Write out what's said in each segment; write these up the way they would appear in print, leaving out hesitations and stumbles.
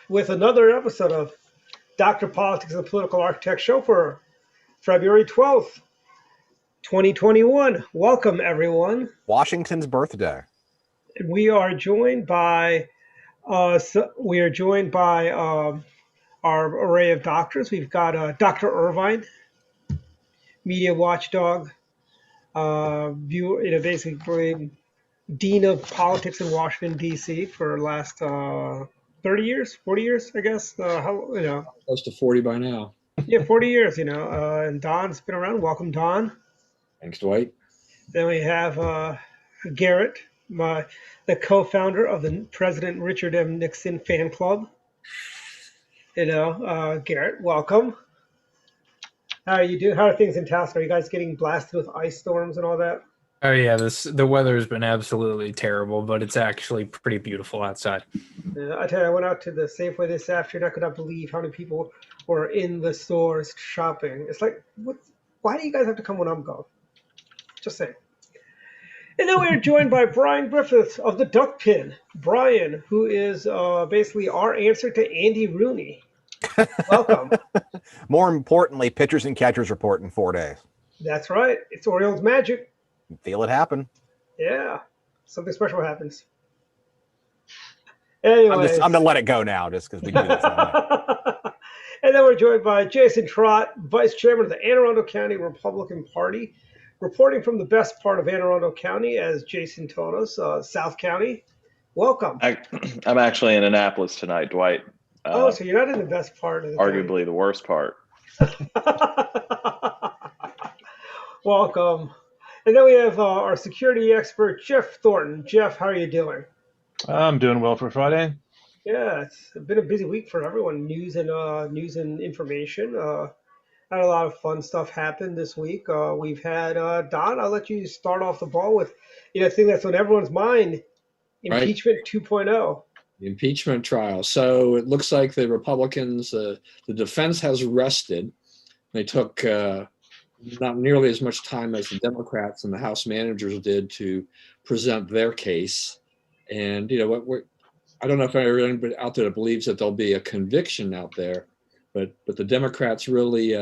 with another episode of Dr. Politics and Political Architect Show for February 12th, 2021. Welcome, everyone. Washington's birthday. And we are joined by our array of doctors. We've got Dr. Irvine, media watchdog, basically dean of politics in Washington D.C. for the last 30 years, 40 years, I guess. Close to 40 by now. Yeah, 40 years. And Don's been around. Welcome, Don. Thanks, Dwight. Then we have Garrett, the co-founder of the President Richard M. Nixon fan club. Garrett, welcome. How are you doing? How are things in Taos? Are you guys getting blasted with ice storms and all that? Oh yeah, the weather has been absolutely terrible, but it's actually pretty beautiful outside. Yeah, I tell you, I went out to the Safeway this afternoon. I could not believe how many people were in the stores shopping. It's like, why do you guys have to come when I'm gone? Just saying. And then we are joined by Brian Griffiths of the Duck Pin. Brian, who is basically our answer to Andy Rooney. Welcome. More importantly, pitchers and catchers report in 4 days. That's right. It's Orioles magic. Feel it happen. Yeah. Something special happens. Anyways. I'm going to let it go now just because we do this. And then we're joined by Jason Trott, Vice Chairman of the Anne Arundel County Republican Party, reporting from the best part of Anne Arundel County, as Jason told us, South County. Welcome. I'm actually in Annapolis tonight, Dwight. So you're not in the best part of the arguably county. The worst part. Welcome. And then we have our security expert, Jeff Thornton. Jeff, how are you doing? I'm doing well for Friday. Yeah, it's been a busy week for everyone. News and information. Had a lot of fun stuff happen this week. We've had Don. I'll let you start off the ball with the thing that's on everyone's mind: impeachment 2.0. The impeachment trial. So it looks like the Republicans, the defense has rested. They took not nearly as much time as the Democrats and the House managers did to present their case. And I don't know if anybody out there believes that there'll be a conviction out there, but the Democrats really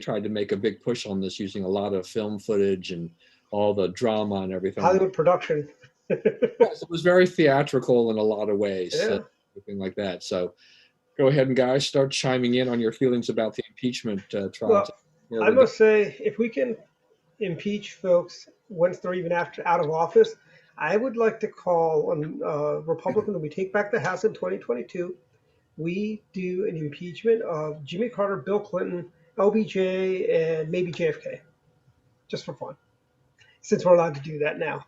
tried to make a big push on this, using a lot of film footage and all the drama and everything. Hollywood production. Yes, it was very theatrical in a lot of ways, everything like that. So go ahead and guys start chiming in on your feelings about the impeachment trial. Well, I must say, if we can impeach folks once they're even out of office, I would like to call on Republicans when we take back the House in 2022. We do an impeachment of Jimmy Carter, Bill Clinton, LBJ, and maybe JFK, just for fun, since we're allowed to do that now.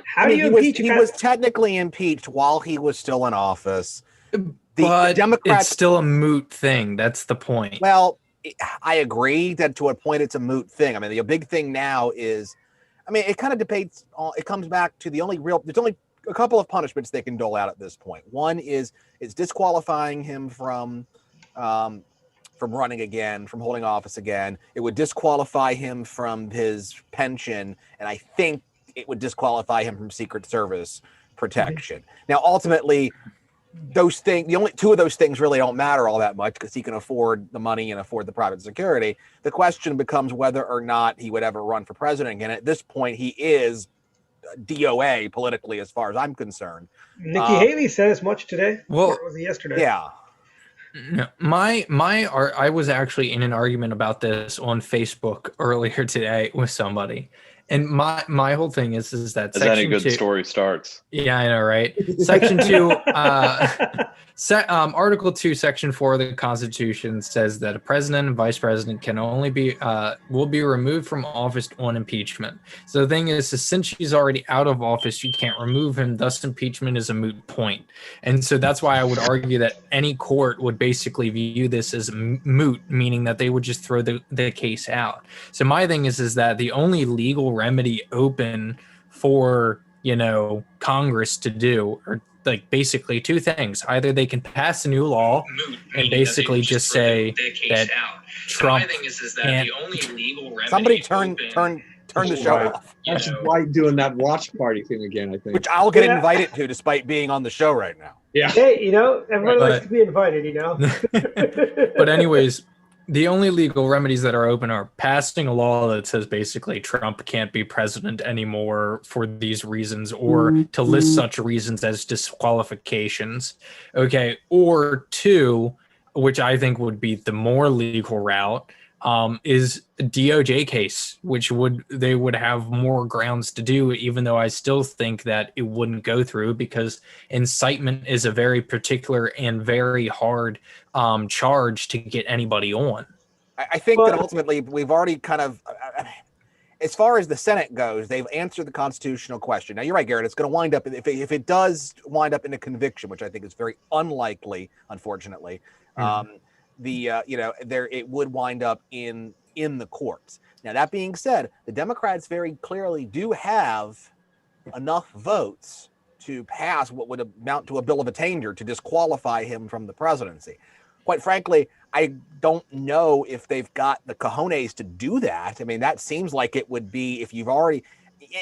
How do you impeach? He was technically impeached while he was still in office. But Democrats, it's still a moot thing. That's the point. Well, I agree that to a point it's a moot thing. I mean, the big thing now is, it kind of debates. It comes back to there's only a couple of punishments they can dole out at this point. One is it's disqualifying him from running again, from holding office again. It would disqualify him from his pension, and I think it would disqualify him from Secret Service protection. Now, ultimately, those things, the only two of those things really don't matter all that much because he can afford the money and afford the private security. The question becomes whether or not he would ever run for president again. At this point, he is DOA politically, as far as I'm concerned. Nikki Haley said as much today. Well, or was it yesterday? Yeah. No, I was actually in an argument about this on Facebook earlier today with somebody. And my whole thing is that as any good story starts. Yeah, I know, right? Section 2, Article 2, Section 4 of the Constitution says that a president and vice president can only will be removed from office on impeachment. So the thing is since he's already out of office, you can't remove him. Thus, impeachment is a moot point. And so that's why I would argue that any court would basically view this as moot, meaning that they would just throw the case out. So my thing is that the only legal remedy open for Congress to do are like basically two things. Either they can pass a new law and basically just say that Trump can't. Somebody turn turn the show Right. off. That's Dwight doing that watch party thing again, I think. Which I'll get Yeah. invited to despite being on the show right now. Yeah. Hey, everybody likes But- to be invited, But anyways, the only legal remedies that are open are passing a law that says basically Trump can't be president anymore for these reasons, or to list such reasons as disqualifications. Okay. Or two, which I think would be the more legal route, is a DOJ case, which they would have more grounds to do, even though I still think that it wouldn't go through because incitement is a very particular and very hard charge to get anybody on. I think Well- that ultimately we've already kind of, as far as the Senate goes, they've answered the constitutional question. Now, you're right, Garrett. It's going to wind up, if it does wind up in a conviction, which I think is very unlikely, unfortunately, it would wind up in the courts. Now, that being said, the Democrats very clearly do have enough votes to pass what would amount to a bill of attainder to disqualify him from the presidency. Quite frankly, I don't know if they've got the cojones to do that. I mean, that seems like it would be if you've already,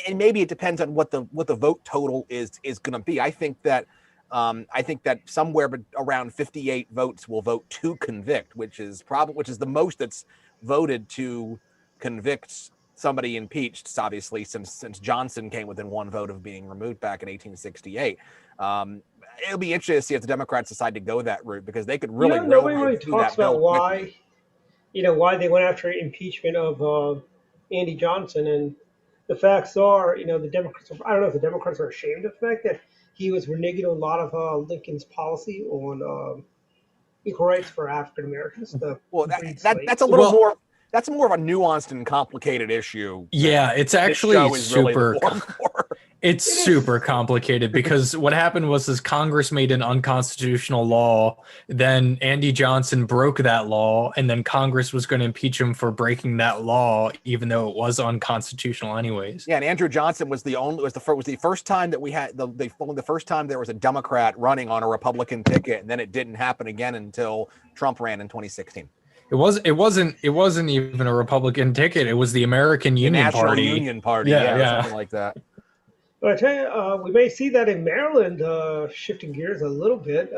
and maybe it depends on what the vote total is going to be. I think that somewhere around 58 votes will vote to convict, which is the most that's voted to convict somebody impeached, obviously, since Johnson came within one vote of being removed back in 1868. It'll be interesting to see if the Democrats decide to go that route, because they could really nobody really through talks that bill about quickly. why they went after impeachment of Andy Johnson, and the facts are, the Democrats. I don't know if the Democrats are ashamed of the fact that he was reneging a lot of Lincoln's policy on equal rights for African Americans. Well, that's a little more. That's more of a nuanced and complicated issue. Yeah, it's actually super. It's It is. super complicated because what happened was Congress made an unconstitutional law. Then Andy Johnson broke that law, and then Congress was going to impeach him for breaking that law, even though it was unconstitutional, anyways. Yeah, and Andrew Johnson was the first time that we had the first time there was a Democrat running on a Republican ticket, and then it didn't happen again until Trump ran in 2016. It wasn't even a Republican ticket. It was the American Union National Party. Union Party, Yeah. something like that. But I tell you, we may see that in Maryland, shifting gears a little bit.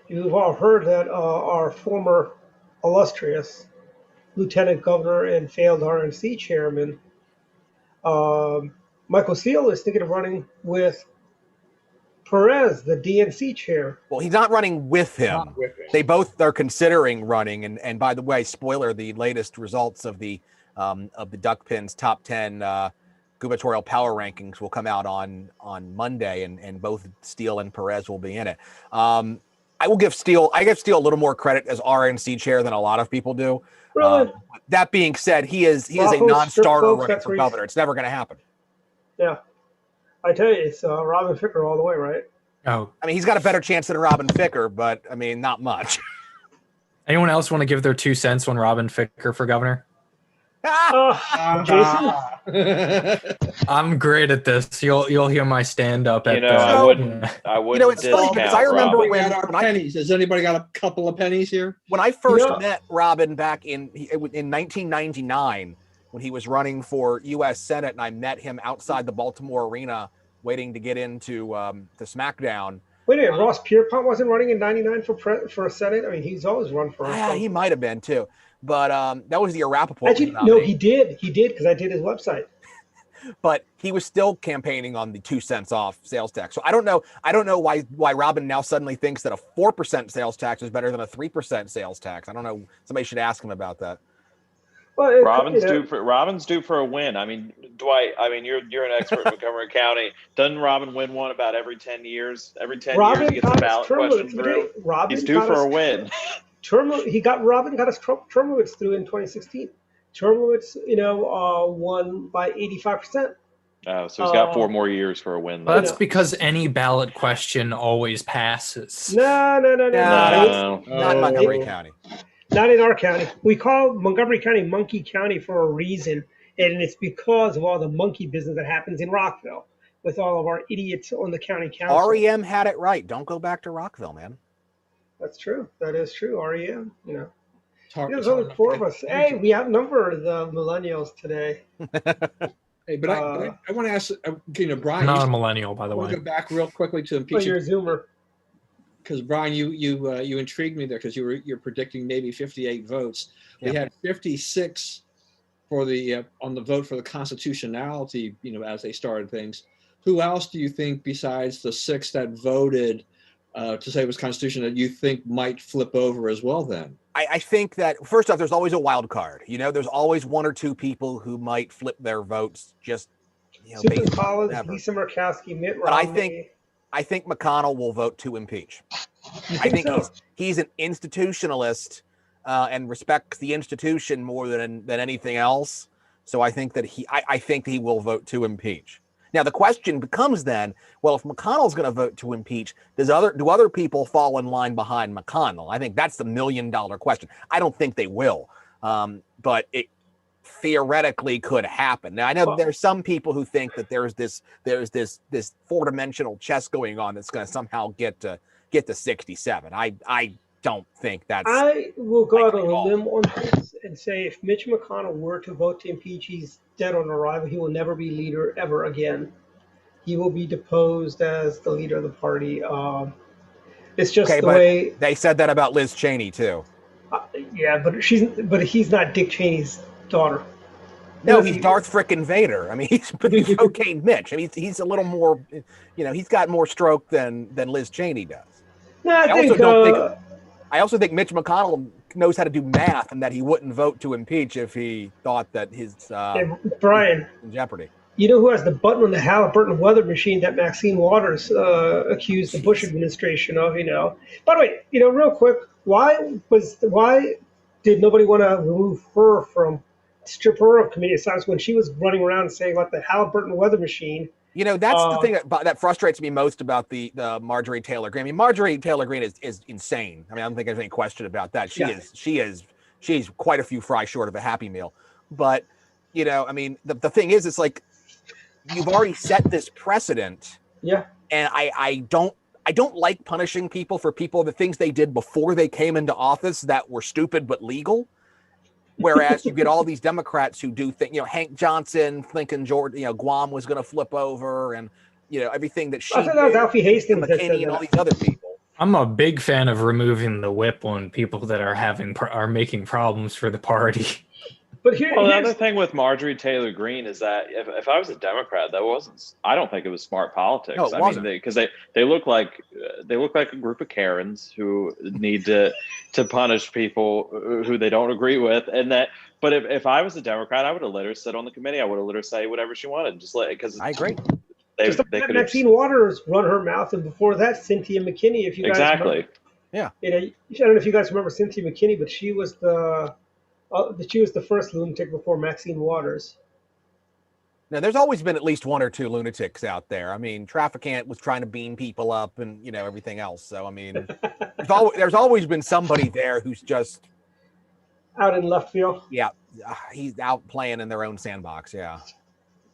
You've all heard that our former illustrious Lieutenant Governor and failed RNC chairman, Michael Steele, is thinking of running with Perez, the DNC chair. Well, he's not running with him. Not with it. They both are considering running. And by the way, spoiler: the latest results of the Duckpins top 10 gubernatorial power rankings will come out on Monday, and both Steele and Perez will be in it. I give Steele a little more credit as RNC chair than a lot of people do. Really? That being said, he is a Bravo, non-starter strip folks, running that's for where he's- governor. It's never going to happen. Yeah. I tell you, it's Robin Ficker all the way, right? Oh, I mean, he's got a better chance than Robin Ficker, but I mean, not much. anyone else want to give their 2 cents on Robin Ficker for governor? Jason? I'm great at this. You'll hear my stand up at I So- wouldn't it's funny because I remember We got our when I pennies. Has anybody got a couple of pennies here? When I first Yeah. met Robin back in 1999, when he was running for U.S. Senate, and I met him outside the Baltimore Arena waiting to get into the SmackDown. Wait a minute, Ross Pierpont wasn't running in '99 for Senate. I mean, he's always run for. Yeah, he might have been too, but that was the Rappaport Actually, no, nominee. he did because I did his website. But he was still campaigning on the 2 cents off sales tax. So I don't know why Robin now suddenly thinks that a 4% sales tax is better than a 3% sales tax. I don't know. Somebody should ask him about that. Well, Robin's due for a win. I mean, Dwight. I mean, you're an expert in Montgomery County. Doesn't Robin win one about every 10 years? Every 10 years he gets a ballot question through. He's due for a win. Robin got his term limits through in 2016. Term limits, won by 85%. Oh, so he's got 4 more years for a win. Well, that's Yeah. because any ballot question always passes. No. No. Not in Montgomery County. Not in our county. We call Montgomery County Monkey County for a reason, and it's because of all the monkey business that happens in Rockville with all of our idiots on the county council. REM had it right. Don't go back to Rockville, man. That's true. That is true. REM, There's only four of us. Hey, we outnumber the millennials today. Hey, but I want to ask, Brian. I'm not a millennial, by the way. I want to go back real quickly to impeachment. Oh, you're a Zoomer. Because Brian, you intrigued me there because you're predicting maybe 58 votes. We had 56 for the on the vote for the constitutionality. As they started things. Who else do you think besides the 6 that voted to say it was constitutional that you think might flip over as well? Then I think that first off, there's always a wild card. There's always 1 or 2 people who might flip their votes just Susan Collins, Lisa Murkowski, Mitt Romney. But I think McConnell will vote to impeach. I think so? he's an institutionalist and respects the institution more than anything else. So I think that he will vote to impeach. Now the question becomes then, well, if McConnell's going to vote to impeach, do other people fall in line behind McConnell? I think that's the $1 million question. I don't think they will, but it theoretically could happen. Now I know there's some people who think that there's this 4-dimensional chess going on that's going to somehow get to 67. I don't think that's. I will go out on a limb on this and say if Mitch McConnell were to vote to impeach, he's dead on arrival. He will never be leader ever again. He will be deposed as the leader of the party. It's just the way they said that about Liz Cheney too. Yeah, but he's not Dick Cheney's daughter. No, he's Darth frickin' Vader. I mean, he's cocaine Mitch. I mean, he's a little more, he's got more stroke than Liz Cheney does. No, I also think Mitch McConnell knows how to do math and that he wouldn't vote to impeach if he thought that his Brian in jeopardy. You know who has the button on the Halliburton weather machine that Maxine Waters accused the Bush administration of? By the way, real quick, why did nobody want to remove her from strip her of committee assignments when she was running around saying about the Halliburton weather machine? That's the thing that frustrates me most about the Marjorie Taylor Greene. I mean, Marjorie Taylor Greene is insane. I mean, I don't think there's any question about that. She's quite a few fries short of a Happy Meal. But, I mean, the thing is, it's like you've already set this precedent. Yeah. And I don't like punishing people for the things they did before they came into office that were stupid but legal. Whereas you get all these Democrats who do things, Hank Johnson, Lincoln George, Guam was going to flip over, and everything that she. I thought that was Alfie Hastings, McKinney, and all these other people. I'm a big fan of removing the whip on people that are making problems for the party. But the other thing with Marjorie Taylor Greene is that if I was a Democrat, I don't think it was smart politics. No, it wasn't. Because they look like a group of Karens who need to punish people who they don't agree with, But if I was a Democrat, I would have let her sit on the committee. I would have let her say whatever she wanted. Because I agree. Maxine Waters run her mouth, and before that, Cynthia McKinney. If you guys remember, yeah. I don't know if you guys remember Cynthia McKinney, but she was the first lunatic before Maxine Waters. Now, there's always been at least 1 or 2 lunatics out there. I mean, Traficant was trying to beam people up and, everything else. So, I mean, there's always been somebody there who's just out in left field. Yeah. He's out playing in their own sandbox. Yeah.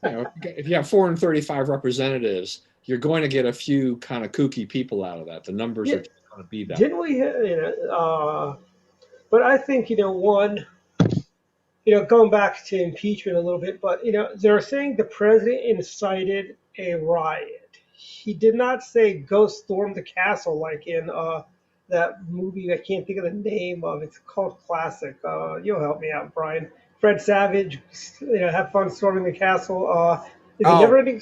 If you have 435 representatives, you're going to get a few kind of kooky people out of that. The numbers are just going to be that. Didn't we, but I think, going back to impeachment a little bit, but, they're saying the president incited a riot. He did not say go storm the castle like in that movie. I can't think of the name of. It's called Classic. You'll help me out, Brian. Fred Savage, have fun storming the castle. Never-ending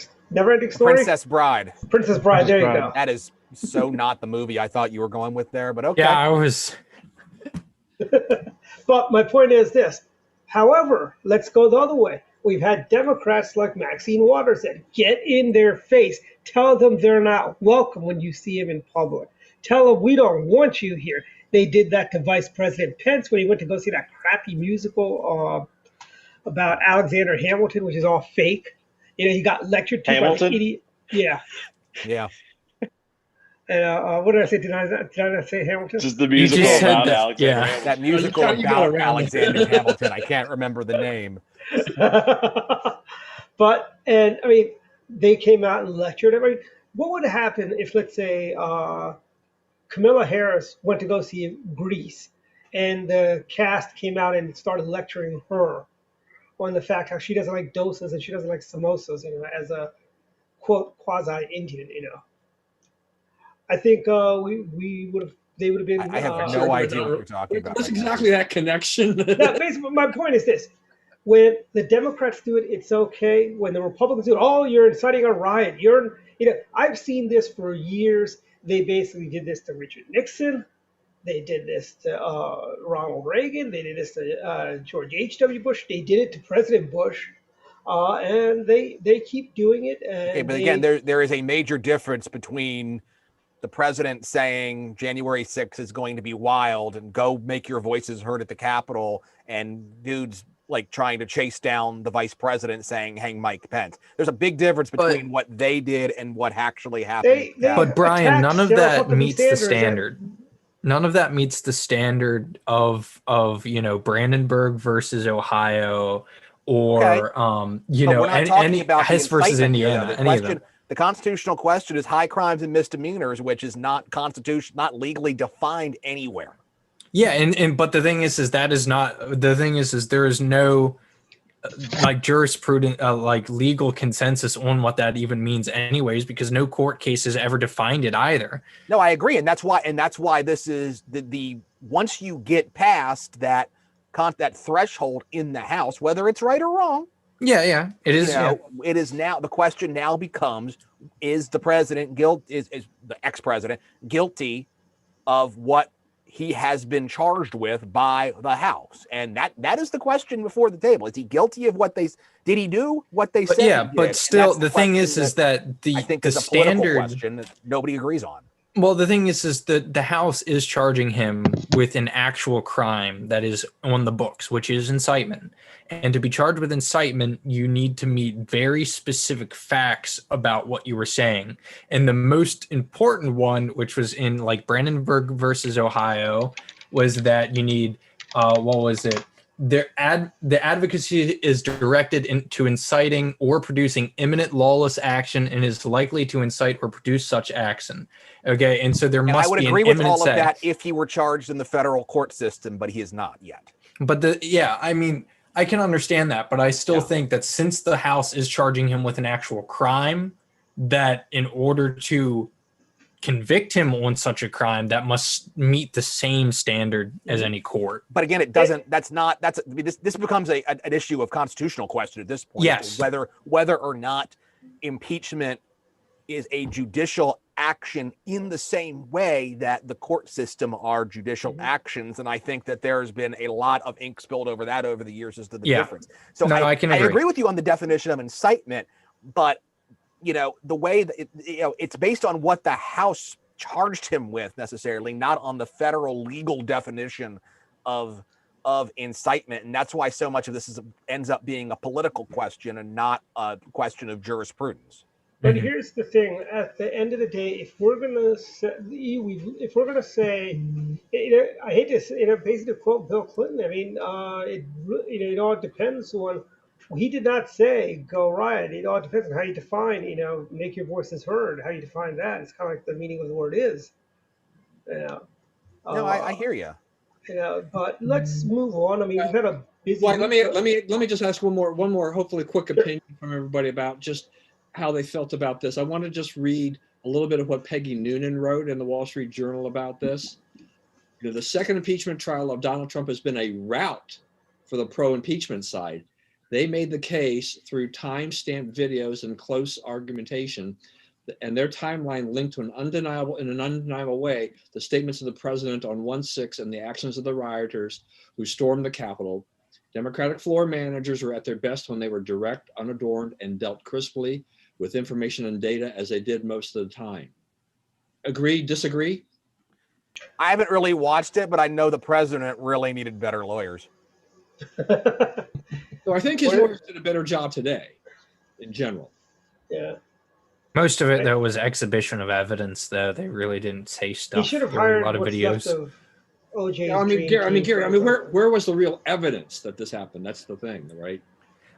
Story? Princess Bride. Princess Bride, there you go. That is so not the movie I thought you were going with there, but okay. Yeah, I was. But my point is this. However, let's go the other way. We've had Democrats like Maxine Waters that get in their face, tell them they're not welcome when you see them in public. Tell them we don't want you here. They did that to Vice President Pence when he went to go see that crappy musical about Alexander Hamilton, which is all fake. He got lectured to by an idiot. Yeah. Yeah. And what did I say? Did I not say Hamilton? Just the musical about Alexander. Yeah, Hamilton. That musical about Alexander Hamilton. I can't remember the name. But they came out and lectured. What would happen if, let's say, Kamala Harris went to go see Grease, and the cast came out and started lecturing her on the fact how she doesn't like dosas and she doesn't like samosas, as a quote quasi Indian. I think we would have they would have been. I have Sure, no but idea not- what you're talking about. What's right now. exactly that connection? No, basically, my point is this: when the Democrats do it, it's okay. When the Republicans do it, oh, you're inciting a riot. I've seen this for years. They basically did this to Richard Nixon. They did this to Ronald Reagan. They did this to George H.W. Bush. They did it to President Bush, and they keep doing it. And Okay, but again, there is a major difference between the president saying January 6th is going to be wild and go make your voices heard at the Capitol, and dudes like trying to chase down the vice president saying hang Mike Pence. There's a big difference between what they did and what actually happened. But Brian, attacked none of Sarah that Huckabee meets the Sanders and- standard. None of that meets the standard of Brandenburg versus Ohio, or Okay. But we're not talking about the Hess versus incitement here, Indiana. though. Any of them. The constitutional question is high crimes and misdemeanors, which is not not legally defined anywhere. Yeah, and but the thing is that is not the thing is there is no like jurisprudent like legal consensus on what that even means anyways, because no court case has ever defined it either. No, I agree, and that's why this is the once you get past that threshold in the House, whether it's right or wrong. Yeah, it is. It is now the question now becomes: is the president is the ex-president guilty of what he has been charged with by the House? And that is the question before the table. Is he guilty of did he do what they But said? yeah, he did? but And still, that's the thing question is that the I think the is a political standard. question that nobody agrees on. Well, the thing is that the House is charging him with an actual crime that is on the books, which is incitement. And to be charged with incitement, you need to meet very specific facts about what you were saying. And the most important one, which was in like Brandenburg versus Ohio, was that you need, what was it? The advocacy is directed to inciting or producing imminent lawless action and is likely to incite or produce such action. Okay, and so there And must I would be agree an with imminent all of that sense. if he were charged in the federal court system, but he is not yet. But I mean, I can understand that, but I still think that since the House is charging him with an actual crime, that in order to convict him on such a crime, that must meet the same standard as any court. But again, it doesn't. This becomes an issue of constitutional question at this point. Yes. Whether or not impeachment is a judicial action in the same way that the court system are judicial actions, and I think that there has been a lot of ink spilled over that over the years as to the difference. So No, I can agree. agree with you on the definition of incitement, but the way that it's based on what the House charged him with necessarily, not on the federal legal definition of incitement, and that's why so much of this ends up being a political question and not a question of jurisprudence. But here's the thing: at the end of the day, if we're gonna say, I hate to, basically quote Bill Clinton. I mean, it all depends on. He did not say go riot. It all depends on how you define, make your voices heard. How you define that. It's kind of like the meaning of the word is. No, I hear you. But let's move on. I mean, we've had a busy. Well, let me just ask one more hopefully quick opinion from everybody about just how they felt about this. I want to just read a little bit of what Peggy Noonan wrote in the Wall Street Journal about this. The second impeachment trial of Donald Trump has been a rout for the pro-impeachment side. They made the case through time-stamped videos and close argumentation, and their timeline linked to in an undeniable way the statements of the president on 1/6 and the actions of the rioters who stormed the Capitol. Democratic floor managers were at their best when they were direct, unadorned, and dealt crisply with information and data as they did most of the time. Agree, disagree? I haven't really watched it, but I know the president really needed better lawyers. So I think his lawyers did a better job today, in general. Yeah. Most of it, though, was exhibition of evidence, though. They really didn't say stuff. He should have There were hired a lot of what's videos. left of OJ's Gary, dream team. where was the real evidence that this happened? That's the thing, right?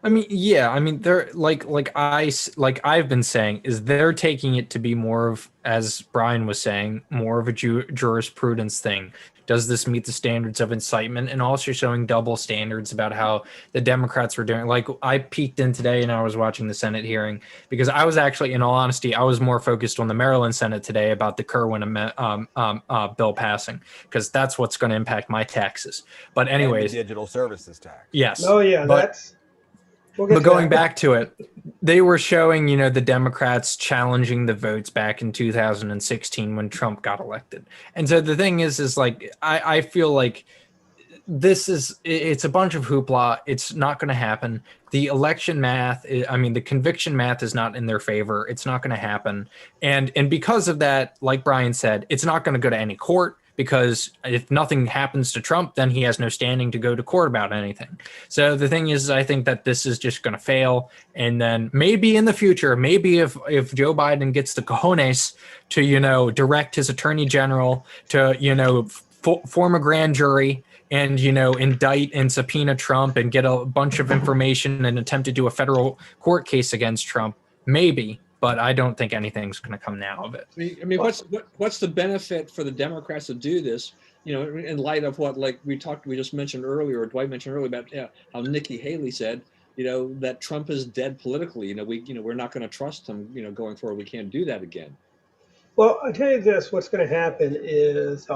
I mean, yeah, I mean, they're like I've been saying, is they're taking it to be more of, as Brian was saying, more of a jurisprudence thing. Does this meet the standards of incitement? And also showing double standards about how the Democrats were doing. Like, I peeked in today and I was watching the Senate hearing because I was actually, in all honesty, I was more focused on the Maryland Senate today about the Kerwin bill passing, because that's what's going to impact my taxes. But And the anyways, digital services tax. yes. Oh yeah, but, that's. We'll get but to going that. back to it, they were showing, the Democrats challenging the votes back in 2016 when Trump got elected. And so the thing is like, I feel like it's a bunch of hoopla. It's not going to happen. The election math, the conviction math is not in their favor. It's not going to happen. And because of that, like Brian said, it's not going to go to any court, because if nothing happens to Trump, then he has no standing to go to court about anything. So the thing is, I think that this is just going to fail. And then maybe in the future, maybe if Joe Biden gets the cojones to, direct his attorney general to, form a grand jury and, indict and subpoena Trump and get a bunch of information and attempt to do a federal court case against Trump, maybe. But I don't think anything's going to come now of it. I mean, what's the benefit for the Democrats to do this? In light of what, like we just mentioned earlier, or Dwight mentioned earlier about how Nikki Haley said, that Trump is dead politically. We're not going to trust him. Going forward, we can't do that again. Well, I'll tell you this, what's going to happen is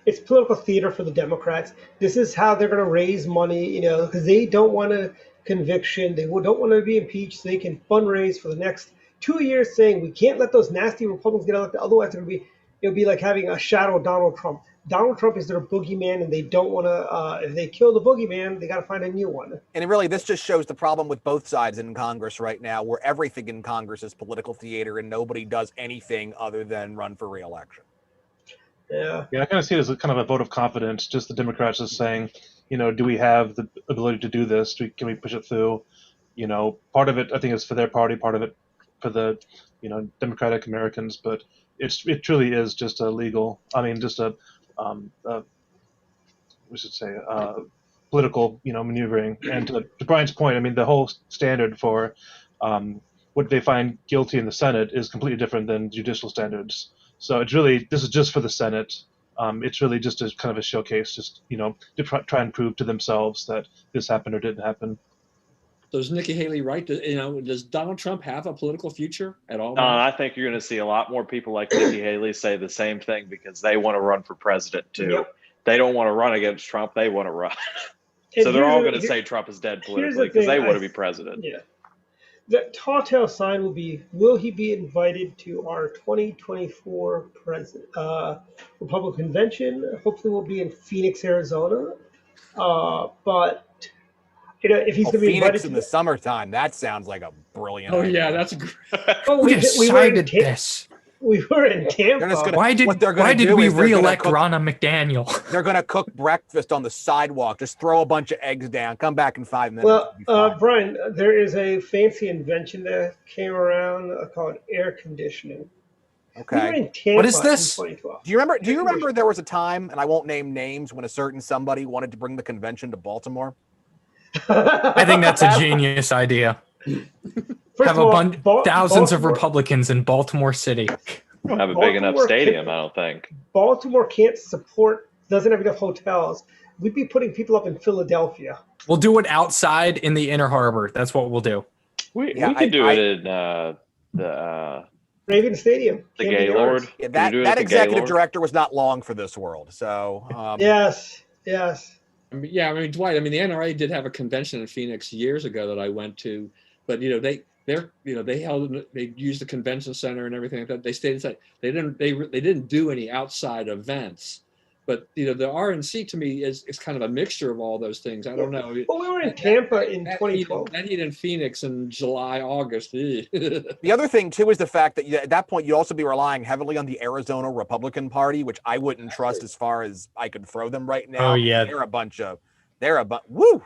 it's political theater for the Democrats. This is how they're going to raise money, because they don't want a conviction. They don't want to be impeached, so they can fundraise for the next 2 years, saying we can't let those nasty Republicans get elected. Otherwise, it'll be like having a shadow Donald Trump. Donald Trump is their boogeyman, and they don't want to. If they kill the boogeyman, they got to find a new one. And really, this just shows the problem with both sides in Congress right now, where everything in Congress is political theater and nobody does anything other than run for re-election. Yeah. Yeah, I kind of see it as a kind of a vote of confidence. Just the Democrats just saying, do we have the ability to do this? Can we push it through? Part of it, I think, is for their party. Part of it for the, Democratic Americans. But it truly is just a legal. I mean, just a we should say political, maneuvering. And to Brian's point, I mean, the whole standard for what they find guilty in the Senate is completely different than judicial standards. So this is just for the Senate. It's really just a kind of a showcase, just to try and prove to themselves that this happened or didn't happen. So is Nikki Haley right? Does Donald Trump have a political future at all? I think you're going to see a lot more people like Nikki Haley say the same thing because they want to run for president too. Yep. They don't want to run against Trump. They want to run. And So they're all going to say Trump is dead politically because they want to be president. Yeah. The tall tale sign will be: will he be invited to our 2024 Republican convention? Hopefully, we'll be in Phoenix, Arizona. But if he's going to be Phoenix invited in the summertime, that sounds like a brilliant Oh idea. yeah, that's great. well, We were in decided this. We were in They're Tampa. just gonna- Why did what they're gonna we do is they're gonna re-elect cook- Ronna McDaniel? They're going to cook breakfast on the sidewalk. Just throw a bunch of eggs down. Come back in 5 minutes. Well, It'll be fine. Brian, there is a fancy invention that came around called air conditioning. We were Okay. in Tampa What is this? in 2012. Do you remember there was a time, and I won't name names, when a certain somebody wanted to bring the convention to Baltimore? I think that's a genius idea. First Have of a all, bunch, thousands of Baltimore- Republicans in Baltimore City. We don't have a big enough Baltimore stadium, can't- I don't think. Baltimore doesn't have enough hotels. We'd be putting people up in Philadelphia. We'll do it outside in the Inner Harbor. That's what we'll do. We Yeah, could do I- it in the Raven Stadium. Camden Gaylord. Yards. Yeah, Can that you do it that at the executive Gaylord? director was not long for this world. So Yes. I mean, Dwight. I mean, the NRA did have a convention in Phoenix years ago that I went to, but they used the convention center and everything like that. They stayed inside. They didn't do any outside events. But the RNC to me is kind of a mixture of all those things. I don't know. Well, we were in Tampa in That 2012. heat in Phoenix in July, August. the other thing too is the fact that at that point you'd also be relying heavily on the Arizona Republican Party, which I wouldn't trust as far as I could throw them right now. Oh, yeah. Woo.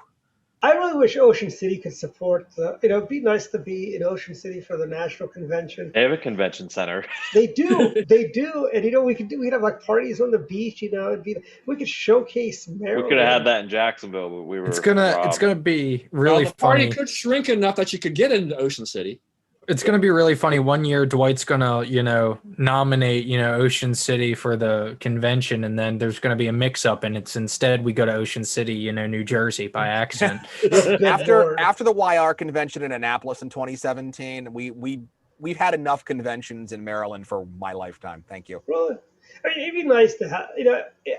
I really wish Ocean City could support the. It'd be nice to be in Ocean City for the national convention. They have a convention center. They do, and we could have like parties on the beach. We could showcase Maryland. We could have had that in Jacksonville, but we were. It's gonna be really the party funny. could shrink enough that you could get into Ocean City. It's going to be really funny. One year, Dwight's going to, nominate, Ocean City for the convention, and then there's going to be a mix-up, and it's instead we go to Ocean City, New Jersey by accident. after the YR convention in Annapolis in 2017, we've had enough conventions in Maryland for my lifetime. Thank you. Really? I mean, it'd be nice to have.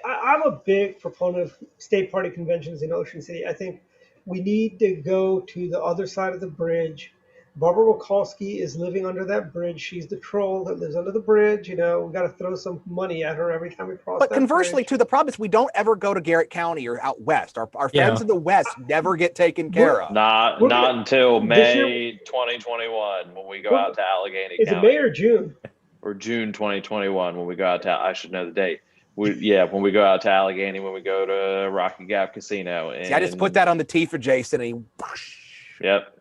I'm a big proponent of state party conventions in Ocean City. I think we need to go to the other side of the bridge. Barbara Mikulski is living under that bridge. She's the troll that lives under the bridge. We got to throw some money at her every time we cross. But that conversely, bridge. too, the problem is we don't ever go to Garrett County or out west. Our friends in the west never get taken care of. Not until May 2021 when we go out to Allegheny Is County. it May or June? Or June 2021 when we go out to. I should know the date. When we go out to Allegheny, when we go to Rocky Gap Casino. See, I just put that on the tee for Jason, and he. Yep.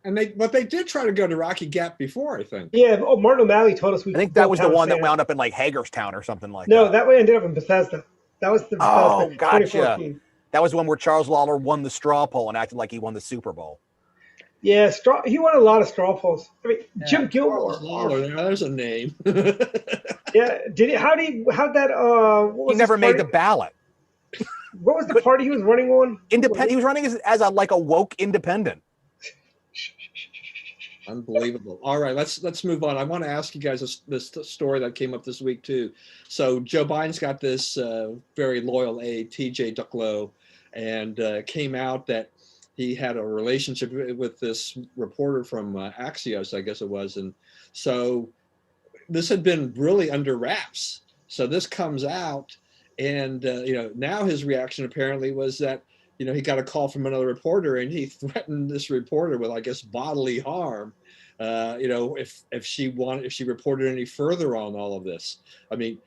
And they did try to go to Rocky Gap before, I think. Yeah. Oh, Martin O'Malley told us we. I think that was the one that wound up in like Hagerstown or something like that. No, that one ended up in Bethesda. That was the Bethesda. Oh, gotcha. 2014. That was one where Charles Lawler won the straw poll and acted like he won the Super Bowl. Yeah, he won a lot of straw polls. I mean, Jim Gilmore. Charles Lawler, there's a name. Yeah, how'd that? What was He never his made party? the ballot. What was the party he was running on? Independent. He was running as a woke independent. Unbelievable. All right, let's move on. I want to ask you guys this story that came up this week too. So Joe Biden's got this very loyal aide, TJ Ducklow, and came out that he had a relationship with this reporter from Axios, I guess it was, and so this had been really under wraps. So this comes out, and now his reaction apparently was that he got a call from another reporter, and he threatened this reporter with, I guess, bodily harm. If she reported any further on all of this. I mean,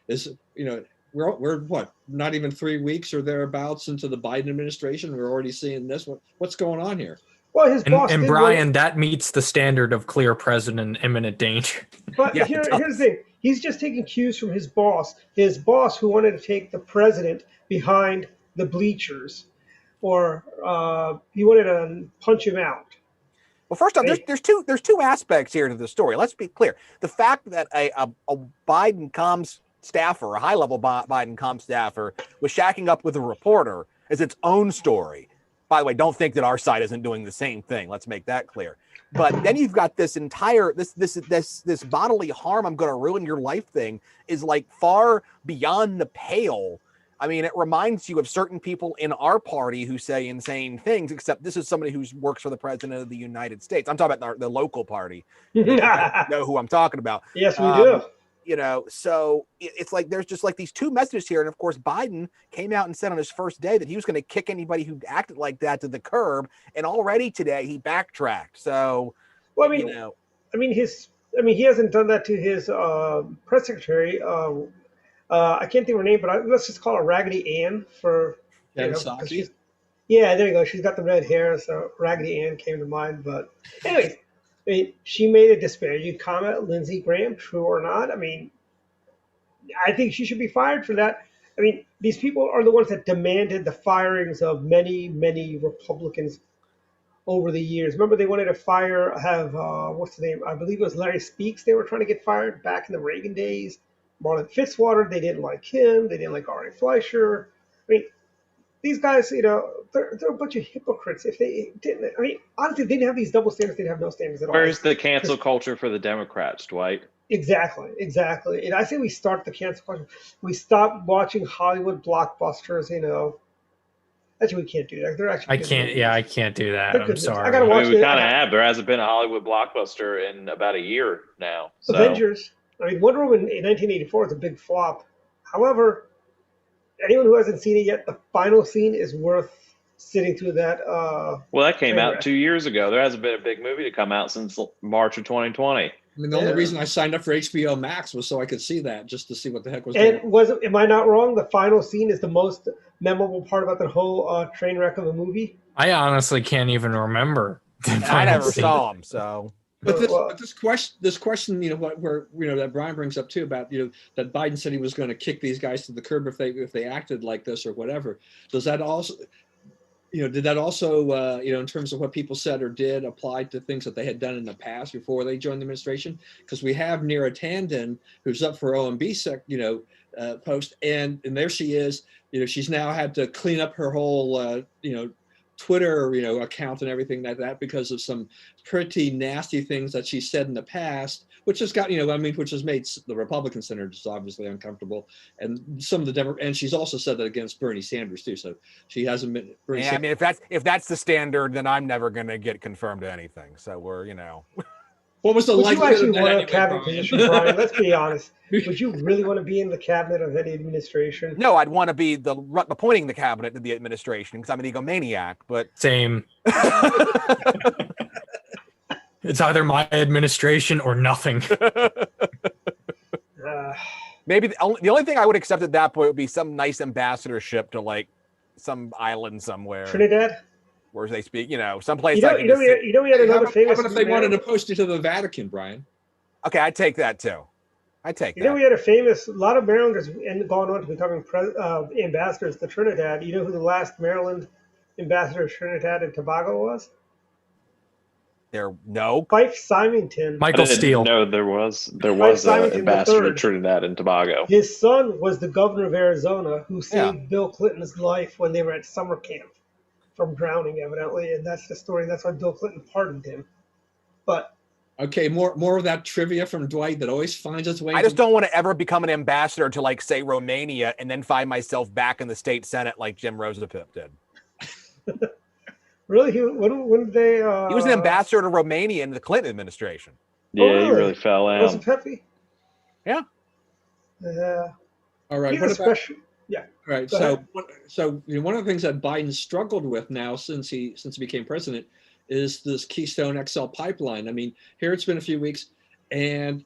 we're what, not even 3 weeks or thereabouts into the Biden administration. We're already seeing this. What's going on here? Well, his boss. And Brian, that meets the standard of clear president imminent danger. But Yeah, here's the thing. He's just taking cues from his boss. His boss, who wanted to take the president behind the bleachers, or he wanted to punch him out. Well, first off, there's two aspects here to the story. Let's be clear. The fact that a Biden comms staffer, a high-level Biden comms staffer, was shacking up with a reporter is its own story. By the way, don't think that our side isn't doing the same thing. Let's make that clear. But then you've got this entire this bodily harm, I'm going to ruin your life thing is like far beyond the pale. I mean, it reminds you of certain people in our party who say insane things, except this is somebody who works for the president of the United States. I'm talking about the local party. You know who I'm talking about. Yes, we do. So it's like there's just like these two messages here. And of course, Biden came out and said on his first day that he was going to kick anybody who acted like that to the curb. And already today he backtracked. So, well, he hasn't done that to his press secretary. I can't think of her name, but let's just call her Raggedy Ann for. Jen Yeah, there you go. She's got the red hair, so Raggedy Ann came to mind. But anyways, she made a disparaging comment, Lindsey Graham, true or not. I mean, I think she should be fired for that. I mean, these people are the ones that demanded the firings of many, many Republicans over the years. Remember, they wanted to have what's the name? I believe it was Larry Speaks. They were trying to get fired back in the Reagan days. Marlon Fitzwater, they didn't like him. They didn't like Ari Fleischer. I mean, these guys, they're a bunch of hypocrites. If they didn't, honestly, if they didn't have these double standards, they'd have no standards at all. Where's the cancel culture for the Democrats, Dwight? Exactly. And I say we start the cancel culture. We stop watching Hollywood blockbusters. Actually, we can't do that. They're actually. I can't do that. They're I'm good. sorry. I gotta watch We it. kind of have. There hasn't been a Hollywood blockbuster in about a year now. So. Avengers. Wonder Woman in 1984 is a big flop. However, anyone who hasn't seen it yet, the final scene is worth sitting through that. Well, that came out 2 years ago. There hasn't been a big movie to come out since March of 2020. The only reason I signed up for HBO Max was so I could see that, just to see what the heck was going on. And am I not wrong? The final scene is the most memorable part about the whole train wreck of a movie? I honestly can't even remember. the I final never scene. saw him, so But Well, this question, where that Brian brings up too about that Biden said he was going to kick these guys to the curb if they acted like this or whatever. Does that also, did that also, in terms of what people said or did, apply to things that they had done in the past before they joined the administration? Because we have Neera Tanden, who's up for OMB post, and there she is. She's now had to clean up her whole, Twitter, account and everything like that because of some pretty nasty things that she said in the past, which has got, which has made the Republican senators obviously uncomfortable, and some of the and she's also said that against Bernie Sanders too. So she hasn't been. yeah, I mean, if that's the standard, then I'm never going to get confirmed to anything. So we're, What was the would you likelihood actually of that want a anyway, cabinet Brian? position, Brian? Let's be honest. Would you really want to be in the cabinet of any administration? No, I'd want to be appointing the cabinet to the administration because I'm an egomaniac. But Same. It's either my administration or nothing. maybe the only thing I would accept at that point would be some nice ambassadorship to like some island somewhere Trinidad? where they speak, someplace. We had another famous. How about if they wanted to post you to the Vatican, Brian? Okay, I'd take that too. I take that. We had a lot of Marylanders and gone on to becoming ambassadors to Trinidad. You know who the last Maryland ambassador to Trinidad and Tobago was? No. Fife Symington. Michael Steele. No, there was Simon an ambassador to III. Trinidad and Tobago. His son was the governor of Arizona who saved Yeah. Bill Clinton's life when they were at summer camp from drowning, evidently. And that's the story. That's why Bill Clinton pardoned him. But Okay, more of that trivia from Dwight that always finds its way. I just don't want to ever become an ambassador to, like, say, Romania and then find myself back in the state Senate like Jim Rosapip did. really, when did they? He was an ambassador to Romania in the Clinton administration. Yeah, really? he really fell out. Was it Pepe? Yeah. Yeah. All right. He's What a about, special. all right. Go So, ahead. one of the things that Biden struggled with now since he became president is this Keystone XL pipeline. I mean, here it's been a few weeks, and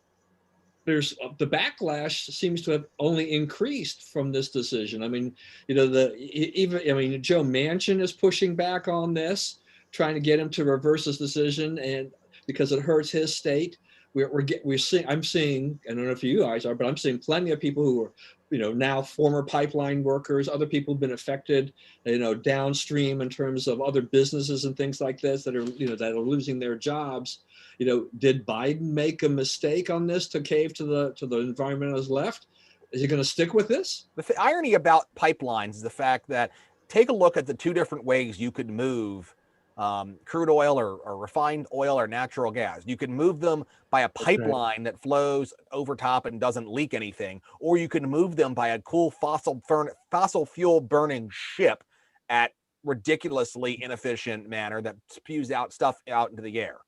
there's the backlash seems to have only increased from this decision. I mean, Joe Manchin is pushing back on this, trying to get him to reverse his decision, and because it hurts his state. I'm seeing, I don't know if you guys are, but I'm seeing plenty of people who are, now former pipeline workers, other people have been affected, downstream in terms of other businesses and things like this that are losing their jobs. Did Biden make a mistake on this to cave to the environmentalist left? Is he going to stick with this? The irony about pipelines is the fact that take a look at the two different ways you could move crude oil or refined oil or natural gas. You can move them by a pipeline that flows over top and doesn't leak anything, or you can move them by a cool fossil fuel burning ship at ridiculously inefficient manner that spews out stuff out into the air.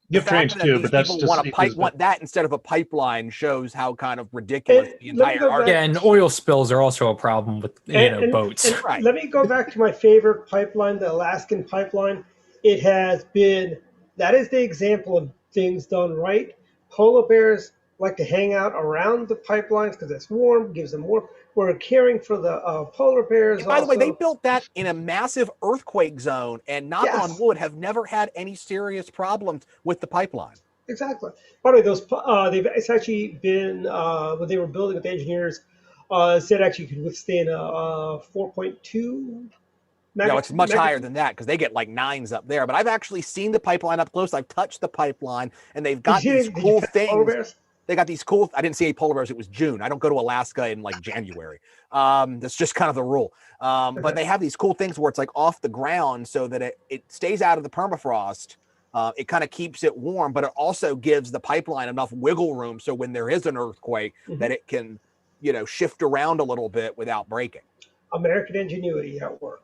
You have trains too, but that's just want that instead of a pipeline shows how kind of ridiculous the entire argument. Yeah, and oil spills are also a problem with boats. And Right. Let me go back to my favorite pipeline, the Alaskan pipeline. That is the example of things done right. Polar bears like to hang out around the pipelines because it's warm, gives them warmth. We're caring for the polar bears. And by the way, they also. built that in a massive earthquake zone, and knock Yes. on wood, have never had any serious problems with the pipeline. Exactly. By the way, it's actually been when they were building with the engineers, said actually could withstand a 4.2. No, it's much higher than that because they get like 9s up there. But I've actually seen the pipeline up close. I've touched the pipeline, and they've got these cool things. They got these cool. I didn't see any polar bears. It was June. I don't go to Alaska in like January. That's just kind of the rule. But they have these cool things where it's like off the ground so that it stays out of the permafrost. It kind of keeps it warm, but it also gives the pipeline enough wiggle room so when there is an earthquake that it can, shift around a little bit without breaking. American ingenuity at work.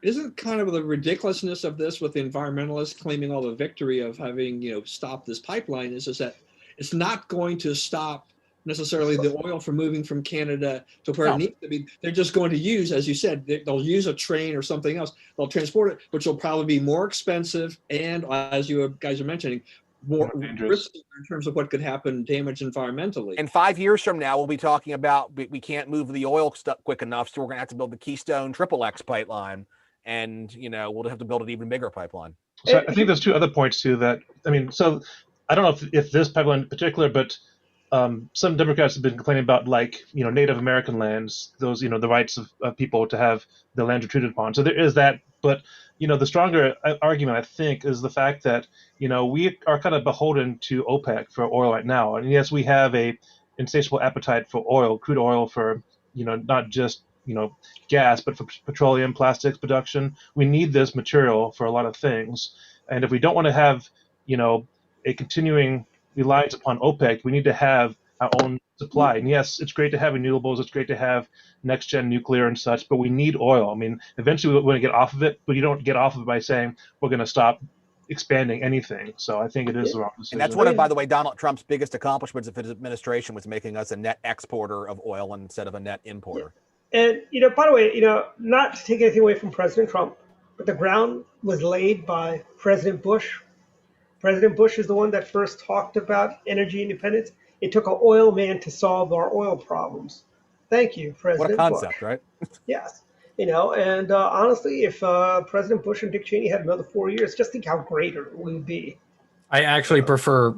Isn't kind of the ridiculousness of this with the environmentalists claiming all the victory of having, stopped this pipeline is that it's not going to stop necessarily the oil from moving from Canada to where it needs to be. They're just going to use, as you said, they'll use a train or something else. They'll transport it, which will probably be more expensive and, as you guys are mentioning, more dangerous. risky in terms of what could happen, damage environmentally. And 5 years from now, we'll be talking about we can't move the oil stuff quick enough, so we're going to have to build the Keystone Triple X pipeline, and we'll have to build an even bigger pipeline. So I think there's two other points too that so I don't know if this pipeline in particular, but some Democrats have been complaining about Native American lands, those the rights of people to have their lands treated upon. So there is that, but the stronger argument I think is the fact that we are kind of beholden to OPEC for oil right now, and yes, we have a insatiable appetite for oil, crude oil for not just gas, but for petroleum, plastics production. We need this material for a lot of things, and if we don't want to have a continuing reliance upon OPEC, we need to have our own supply. And yes, it's great to have renewables, it's great to have next gen nuclear and such, but we need oil. I mean, eventually we're going to get off of it, but you don't get off of it by saying we're going to stop expanding anything. So I think it is the wrong decision. And that's one of, by the way, Donald Trump's biggest accomplishments of his administration was making us a net exporter of oil instead of a net importer. And, by the way, not to take anything away from President Trump, but the ground was laid by President Bush. President Bush is the one that first talked about energy independence. It took an oil man to solve our oil problems. Thank you, President Bush. What a concept, right? Yes. And honestly, if President Bush and Dick Cheney had another 4 years, just think how greater we would be. I actually prefer,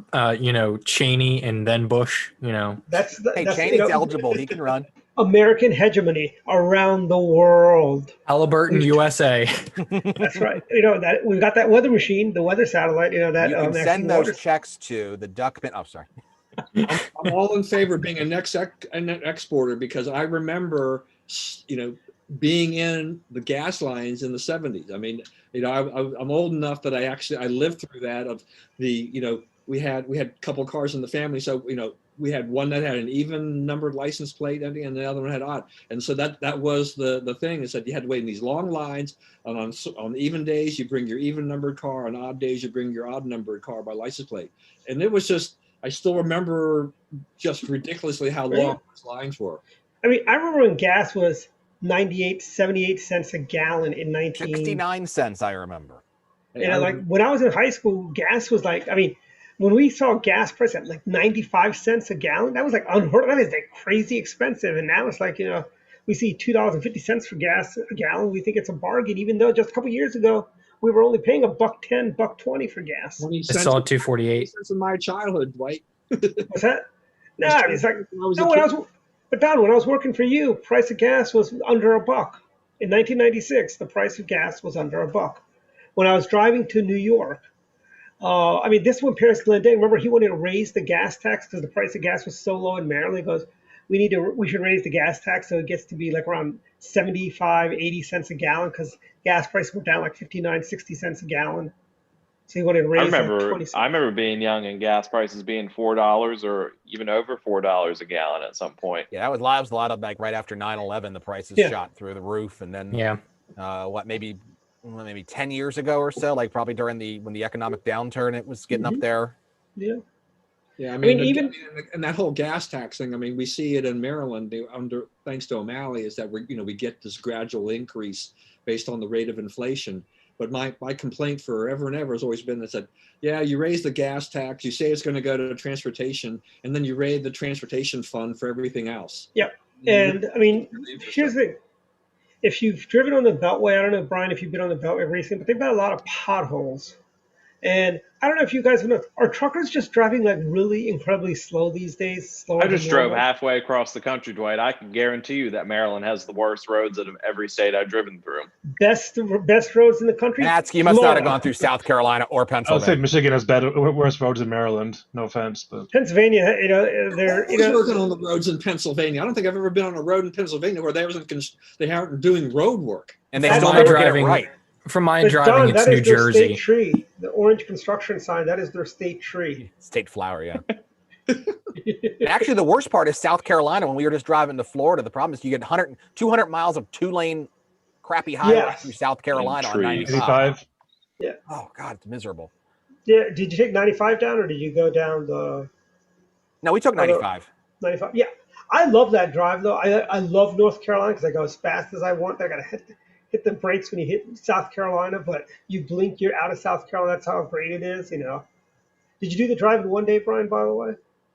Cheney and then Bush. That's Cheney's eligible; he can run. American hegemony around the world. Halliburton, USA. That's right. That we've got that weather machine, the weather satellite. That you can send those checks to the Duckman. Oh, sorry. I'm all in favor of being a net exporter because I remember, being in the gas lines in the 70s. I mean, I'm old enough that I lived through that. Of the, we had a couple of cars in the family, so we had one that had an even numbered license plate and the other one had odd. And so that was the thing, is that you had to wait in these long lines. And on even days, you bring your even numbered car. On odd days, you bring your odd numbered car by license plate. And it was just, I still remember just ridiculously how long those lines were. I mean, I remember when gas was 78 cents a gallon in 69 cents, I remember. And when I was in high school, gas was when we saw gas price at 95 cents a gallon, that was unheard of. That is crazy expensive. And now it's we see $2.50 for gas a gallon. We think it's a bargain, even though just a couple years ago, we were only paying $1.10, $1.20 for gas. I saw $2.48. Since in my childhood, Dwight. What's that? No, it's but Don, when I was working for you, price of gas was under $1. In 1996, the price of gas was under $1. When I was driving to New York, this one, Paris Glendale, remember he wanted to raise the gas tax because the price of gas was so low in Maryland. He goes, we should raise the gas tax so it gets to be around 75, 80 cents a gallon because gas prices were down 59, 60 cents a gallon. So he wanted to raise 20 cents. I remember being young and gas prices being $4 or even over $4 a gallon at some point. Yeah, that was a lot of right after 9/11, the prices shot through the roof, and then maybe 10 years ago or so, probably during when the economic downturn, it was getting up there. Yeah. Yeah, I mean even and that whole gas tax thing. I mean, we see it in Maryland thanks to O'Malley, is that we get this gradual increase based on the rate of inflation. But my complaint forever and ever has always been that you raise the gas tax, you say it's going to go to transportation, and then you raid the transportation fund for everything else. Yep. And here's the thing. If you've driven on the Beltway, I don't know, Brian, if you've been on the Beltway recently, but they've got a lot of potholes. And I don't know if you guys know, are truckers just driving really incredibly slow these days? I just drove halfway across the country, Dwight. I can guarantee you that Maryland has the worst roads out of every state I've driven through. Best roads in the country? Matsky, you must not have gone through South Carolina or I Pennsylvania. would say Michigan has worse roads than Maryland. No offense, but Pennsylvania, they're working on the roads in Pennsylvania. I don't think I've ever been on a road in Pennsylvania where they aren't doing road work. And they still never get it right. From my driving, it's New Jersey. State tree. The orange construction sign, that is their state tree. State flower, yeah. Actually, the worst part is South Carolina. When we were just driving to Florida, the problem is you get 200 miles of two-lane crappy highway through South Carolina on 95. Yeah. Oh, God, it's miserable. Yeah. Did you take 95 down, or did you go down the... No, we took 95. 95, yeah. I love that drive, though. I love North Carolina because I go as fast as I want. I got to hit the brakes when you hit South Carolina, but you blink, you're out of South Carolina. That's how great it is, Did you do the drive in one day, Brian, by the way?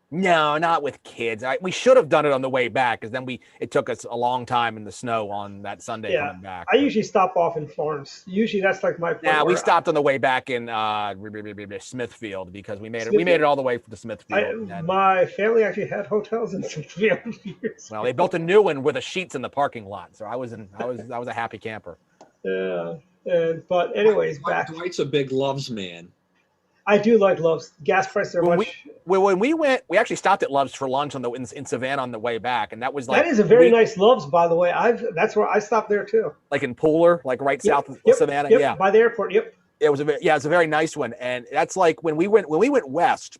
No, not with kids. We should have done it on the way back because then it took us a long time in the snow on that Sunday Yeah. coming back. I usually stop off in Florence. Usually that's like my point. Yeah, we where stopped on the way back in Smithfield because we made it all the way to Smithfield. My family actually had hotels in Smithfield years. Well, they built a new one with the sheets in the parking lot, so I was a happy camper. Yeah. But anyways, back. Dwight's a big Loves man. I do like Loves. Gas prices are much. When we went, we actually stopped at Loves for lunch in Savannah on the way back, and that was like that is a very nice Loves, by the way. That's where I stopped there too. Like in Pooler, like right south of Savannah. Yep, yeah, by the airport. Yep. It's a very nice one, and that's like when we went west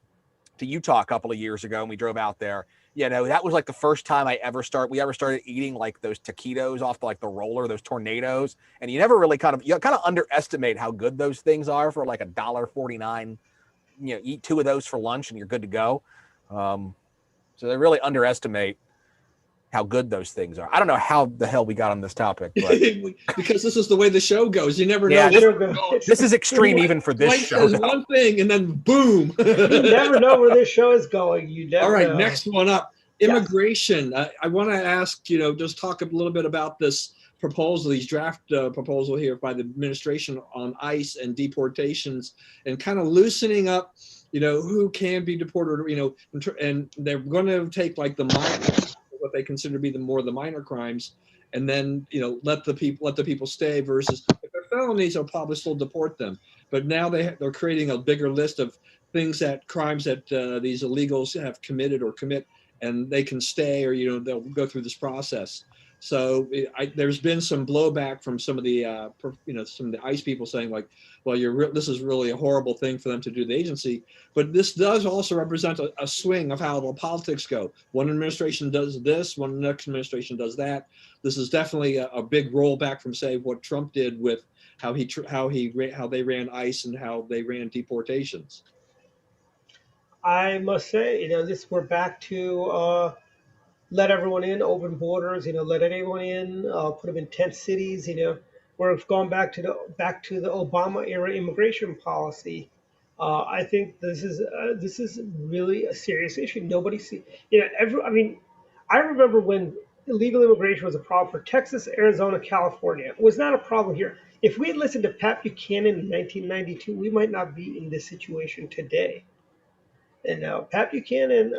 to Utah a couple of years ago, and we drove out there. You know, that was like the first time we ever started eating like those taquitos off like the roller, those tornadoes. And you never really kind of underestimate how good those things are for like $1.49. You know, eat 2 of those for lunch and you're good to go. So they really underestimate how good those things are. I don't know how the hell we got on this topic, but because this is the way the show goes. You never know. Yeah, this is extreme even for this show. Says one thing and then boom. You never know where this show is going. You never All right, know. next one up. Immigration. I want to ask, just talk a little bit about this proposal, these draft proposal here by the administration on ICE and deportations and kind of loosening up, who can be deported, and they're going to take like the minor, what they consider to be the minor crimes, and then, let the people stay versus if they're felonies, they'll probably still deport them. But now they're creating a bigger list of crimes that these illegals have committed or commit, and they can stay or, they'll go through this process. So there's been some blowback from some of the, some of the ICE people saying like, well, this is really a horrible thing for them to do the agency. But this does also represent a swing of how the politics go. One administration does this, one next administration does that. This is definitely a big rollback from, say, what Trump did with how they ran ICE and how they ran deportations. I must say, we're back to let everyone in, open borders, let anyone in, put them in tent cities, we've gone back to the Obama era immigration policy. I think this is really a serious issue. Nobody see, I remember when illegal immigration was a problem for Texas, Arizona, California. It was not a problem here. If we had listened to Pat Buchanan in 1992, we might not be in this situation today. And Pat Buchanan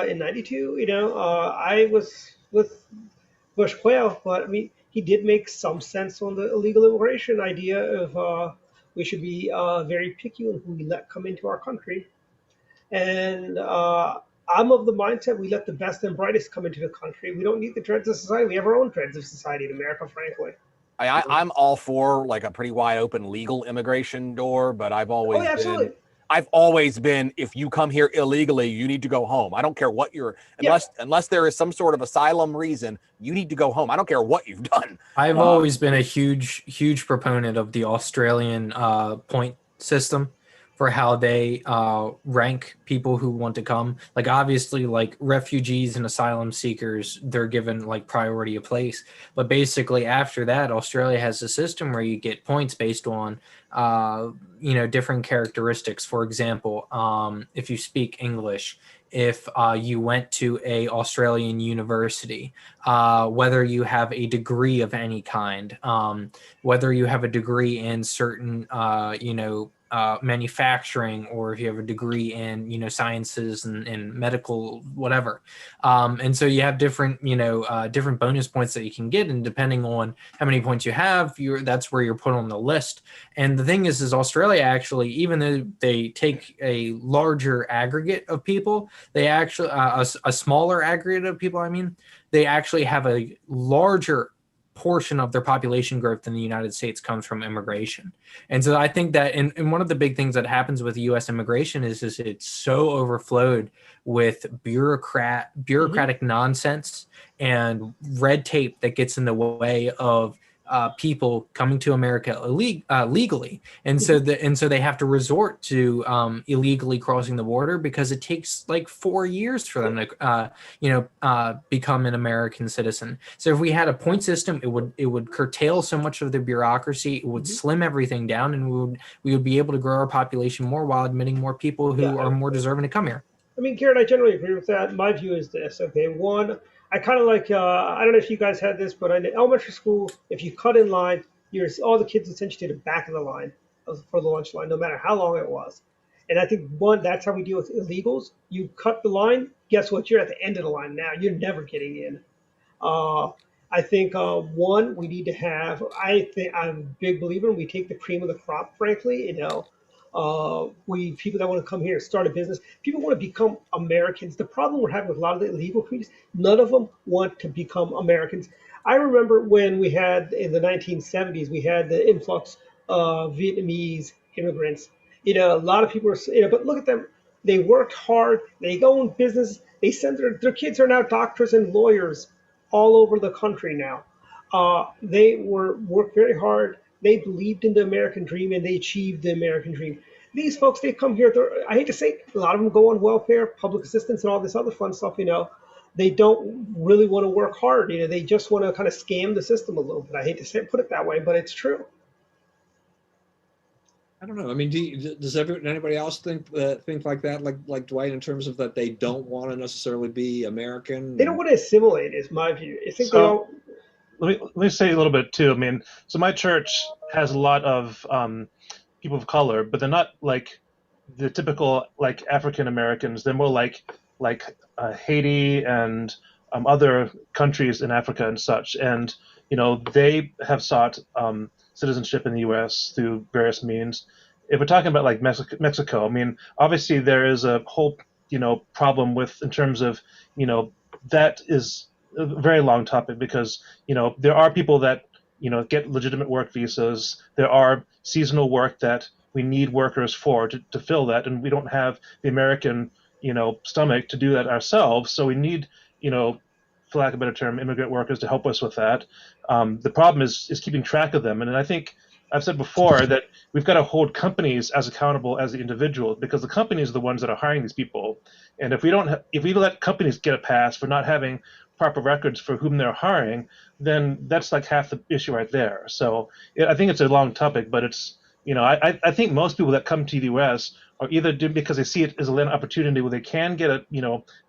in '92, I was with Bush Quayle, but he did make some sense on the illegal immigration idea of we should be very picky on who we let come into our country. And I'm of the mindset we let the best and brightest come into the country. We don't need the dregs of society. We have our own dregs of society in America, frankly. I'm all for like a pretty wide open legal immigration door, but I've always been, if you come here illegally, you need to go home. I don't care what unless there is some sort of asylum reason, you need to go home. I don't care what you've done. I've always been a huge proponent of the Australian point system for how they rank people who want to come. Like obviously like refugees and asylum seekers, they're given like priority of place. But basically after that, Australia has a system where you get points based on different characteristics. For example, if you speak English, if you went to a Australian university, whether you have a degree of any kind, whether you have a degree in certain, manufacturing, or if you have a degree in, sciences and medical, whatever. And so you have different, different bonus points that you can get. And depending on how many points you have, that's where you're put on the list. And the thing is Australia actually, even though they take a larger aggregate of people, they actually, a smaller aggregate of people, they actually have a larger portion of their population growth in the United States comes from immigration. And so I think that and one of the big things that happens with U.S. immigration is it's so overflowed with bureaucratic nonsense and red tape that gets in the way of people coming to America legally, and so they have to resort to illegally crossing the border because it takes like 4 years for them to become an American citizen. So if we had a point system, it would curtail so much of the bureaucracy. It would slim everything down, and we would be able to grow our population more while admitting more people who are more deserving to come here. I mean, Garrett, I generally agree with that. My view is this. Okay, one, I kind of like. I don't know if you guys had this, but in elementary school, if you cut in line, all the kids essentially to the back of the line for the lunch line, no matter how long it was. And I think that's how we deal with illegals. You cut the line. Guess what? You're at the end of the line now. You're never getting in. I think one, we need to have. I'm a big believer. We take the cream of the crop. Frankly, people that want to come here and start a business, people want to become Americans. The problem we're having with a lot of the illegal communities, none of them want to become Americans. I remember when we had in the 1970s, we had the influx of Vietnamese immigrants. A lot of people are, but look at them. They worked hard. They go in business. They send their kids are now doctors and lawyers all over the country now. They worked very hard. They believed in the American dream and they achieved the American dream. These folks, they come here. I hate to say it, a lot of them go on welfare, public assistance, and all this other fun stuff. They don't really want to work hard. They just want to kind of scam the system a little bit. I hate to put it that way, but it's true. I don't know. I mean, does anybody else think like that, like Dwight, in terms of that they don't want to necessarily be American? They don't want to assimilate, is my view. I think let me say a little bit too. I mean, so my church has a lot of people of color, but they're not like the typical like African Americans. They're more like Haiti and other countries in Africa and such. And they have sought citizenship in the U.S. through various means. If we're talking about like Mexico, I mean, obviously there is a whole problem in terms of that is a very long topic because there are people that get legitimate work visas. There are seasonal work that we need workers for to fill that, and we don't have the American stomach to do that ourselves. So we need for lack of a better term, immigrant workers to help us with that. The problem is keeping track of them, and I think I've said before that we've got to hold companies as accountable as the individual because the companies are the ones that are hiring these people. And if we let companies get a pass for not having proper records for whom they're hiring, then that's like half the issue right there. So I think it's a long topic, but it's I think most people that come to the U.S. are either doing because they see it as a land opportunity where they can get a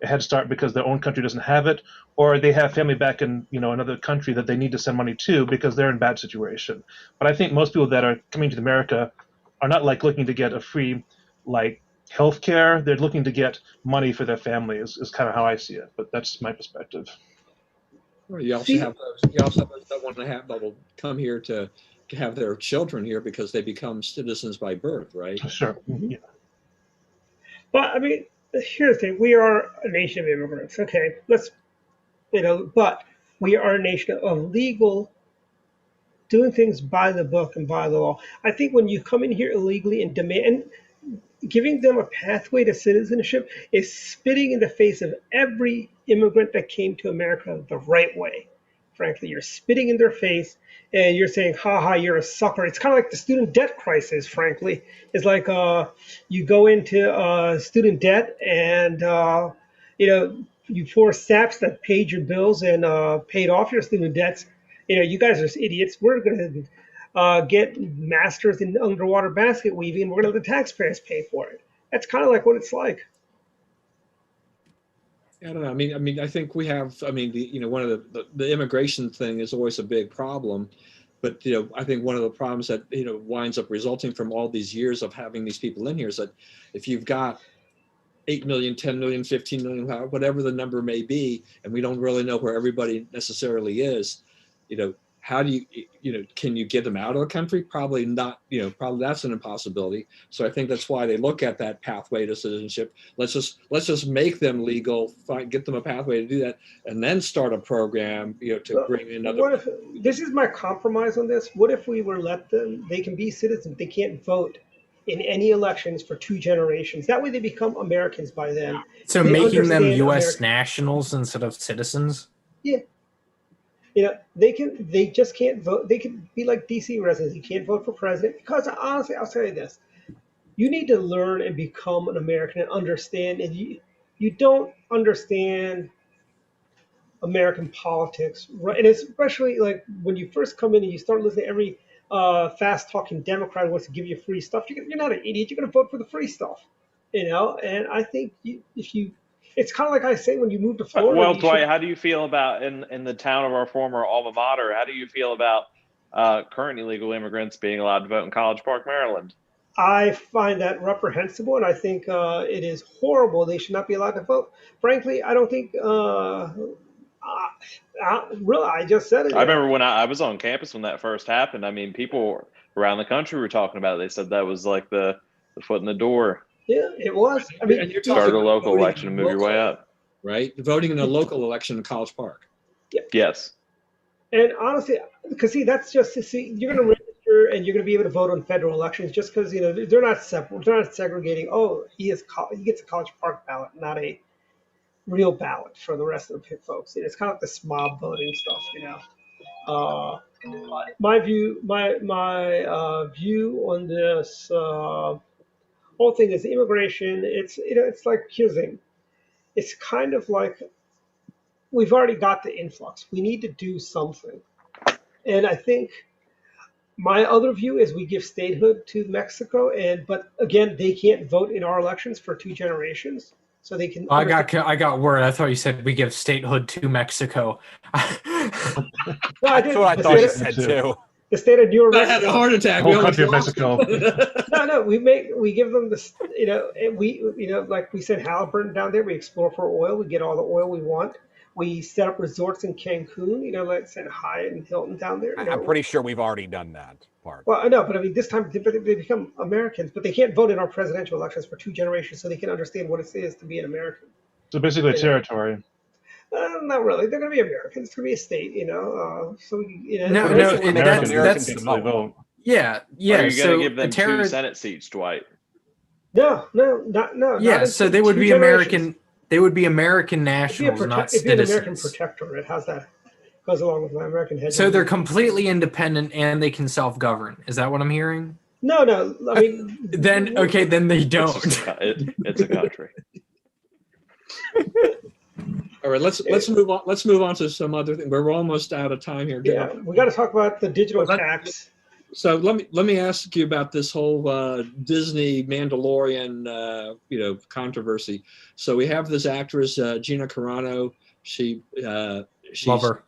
head start because their own country doesn't have it, or they have family back in another country that they need to send money to because they're in a bad situation. But I think most people that are coming to America are not like looking to get a free like health care. They're looking to get money for their family is kind of how I see it. But that's my perspective. Well, you also have those that want to have that will come here to have their children here because they become citizens by birth, right? Sure. Mm-hmm. Yeah. But I mean, here's the thing: we are a nation of immigrants. Okay, but we are a nation of legal, doing things by the book and by the law. I think when you come in here illegally and demand, giving them a pathway to citizenship is spitting in the face of every immigrant that came to America the right way. Frankly, you're spitting in their face and you're saying, ha, you're a sucker. It's kind of like the student debt crisis, frankly. It's like you go into student debt and, you force SAPs that paid your bills and paid off your student debts. You guys are idiots. We're going to get masters in underwater basket weaving and we're going to let the taxpayers pay for it. That's kind of like what it's like. I don't know. I mean, I think we have. I mean, one of the immigration thing is always a big problem, but I think one of the problems that winds up resulting from all these years of having these people in here is that if you've got 8 million, 10 million, 15 million, whatever the number may be, and we don't really know where everybody necessarily is, how do can you get them out of the country? Probably not, probably that's an impossibility. So I think that's why they look at that pathway to citizenship. Let's just make them legal, get them a pathway to do that, and then start a program, to bring in other. This is my compromise on this. What if we were they can be citizens, they can't vote in any elections for 2 generations. That way they become Americans by then. So making them U.S. nationals instead of citizens? Yeah. They just can't vote. They can be like DC residents. You can't vote for president because honestly, I'll tell you this: you need to learn and become an American and understand. And you don't understand American politics, right? And especially like when you first come in and you start listening to every fast-talking Democrat who wants to give you free stuff. You're not an idiot. You're going to vote for the free stuff, And I think it's kind of like I say when you move to Florida. Well, Dwight, how do you feel about in the town of our former alma mater? How do you feel about current illegal immigrants being allowed to vote in College Park, Maryland? I find that reprehensible, and I think it is horrible. They should not be allowed to vote. Frankly, I don't think. Really, I just said it. I remember when I was on campus when that first happened. I mean, people around the country were talking about it. They said that was like the foot in the door. Yeah, it was. I mean, And you're Start talking a about local voting election and move your way up. right? Voting in a local election in College Park. Yes. and honestly, because see, that's just to see you're going to register and you're going to be able to vote on federal elections just because they're not separate. They're not segregating. Oh, he gets a College Park ballot, not a real ballot for the rest of the folks. It's kind of like the mob voting stuff. My view on this whole thing is immigration. It's like here's the thing. It's kind of like we've already got the influx. We need to do something, and I think my other view is we give statehood to Mexico, but again, they can't vote in our elections for 2 generations, so they can. I got word. I thought you said we give statehood to Mexico. No, I That's did. what I The thought you state said too. too. The state of New I had a Mexico. heart attack. Whole We almost country of lost Mexico. No, we give them this, and we, like we said, Halliburton down there. We explore for oil. We get all the oil we want. We set up resorts in Cancun. Like send Hyatt and Hilton down there. I'm pretty sure we've already done that part. Well, I know, but I mean, this time they become Americans, but they can't vote in our presidential elections for 2 generations, so they can understand what it is to be an American. So basically, a territory. Not really. They're going to be Americans. It's going to be a state, So No, But no, basically, that's Americans Basically can vote. vote. yeah. Are you going to So give them 2 terror. Senate seats, Dwight? No, not Yeah, in so they would 2 be generations. American. They would be American It'd nationals, not be an American citizens. protectorate. How's that? Goes along with my American head. So they're completely independent and they can self-govern. Is that what I'm hearing? No. I mean, Then they It's, don't. just it's a country. All right, let's move on. Let's move on to some other thing. We're almost out of time here. yeah, we got to talk about the digital tax. So let me ask you about this whole Disney Mandalorian controversy. So we have this actress Gina Carano. She's Love her.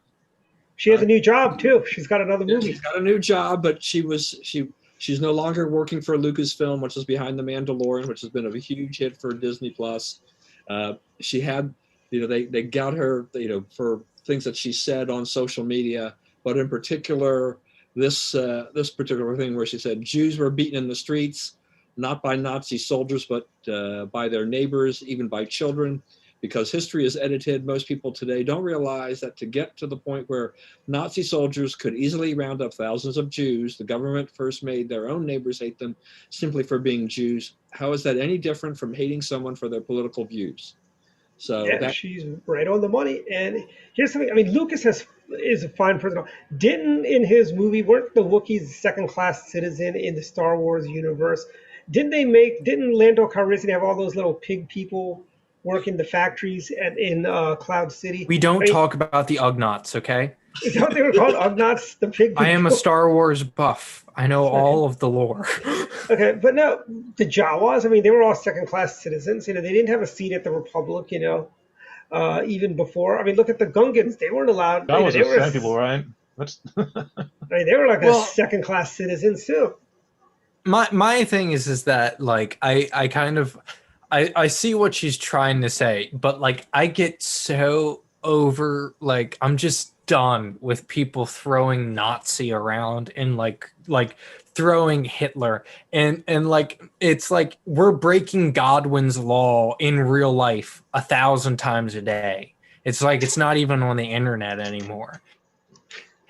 She has a new job too. She's got another movie. She's got a new job, but she's no longer working for Lucasfilm, which is behind the Mandalorian, which has been a huge hit for Disney Plus. She had, they got her, for things that she said on social media, but in particular, this particular thing where she said Jews were beaten in the streets, not by Nazi soldiers, but by their neighbors, even by children. Because history is edited, most people today don't realize that to get to the point where Nazi soldiers could easily round up thousands of Jews, the government first made their own neighbors hate them simply for being Jews. How is that any different from hating someone for their political views? So Yeah, she's right on the money. And here's something. I mean, Lucas is a fine person. Didn't in his movie weren't the Wookiees second-class citizen in the Star Wars universe? Didn't Lando Calrissian have all those little pig people work in the factories in Cloud City? We don't talk about the Ugnaughts, okay? Is that what they were called? Ugnaughts? The pig people? I am a Star Wars buff. I know all of the lore. Okay, but no, the Jawas, I mean, they were all second-class citizens. They didn't have a seat at the Republic, even before. I mean, look at the Gungans. They weren't allowed. That was they a were, sad people, right? That's I mean, they were like Well- a second-class citizens, too. My thing is that like I kind of I see what she's trying to say, but like I get so over, like I'm just done with people throwing Nazi around and like throwing Hitler and like it's like we're breaking Godwin's law in real life 1,000 times a day. It's like it's not even on the internet anymore.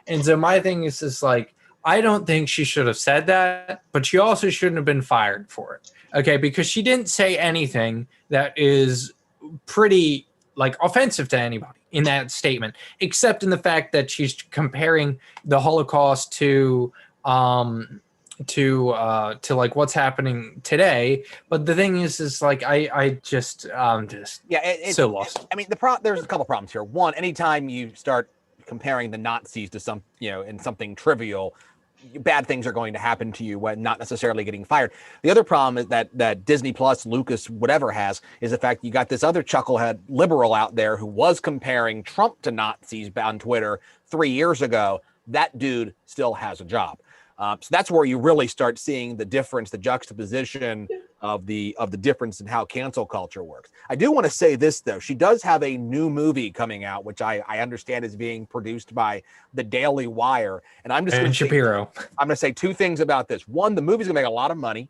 And so my thing is just like I don't think she should have said that, but she also shouldn't have been fired for it. Okay, because she didn't say anything that is pretty like offensive to anybody. in that statement, except in the fact that she's comparing the Holocaust to like what's happening today. But the thing is like I just Yeah, so lost. I mean, there's a couple problems here. One, anytime you start comparing the Nazis to some, in something trivial, bad things are going to happen to you when not necessarily getting fired. The other problem is that Disney Plus, Lucas, whatever has, is the fact you got this other chucklehead liberal out there who was comparing Trump to Nazis on Twitter 3 years ago. That dude still has a job. So that's where you really start seeing the difference, the juxtaposition of the difference in how cancel culture works. I do want to say this, though. She does have a new movie coming out, which I understand is being produced by the Daily Wire. And I'm just And Shapiro. I'm going to say two things about this. One, the movie's going to make a lot of money.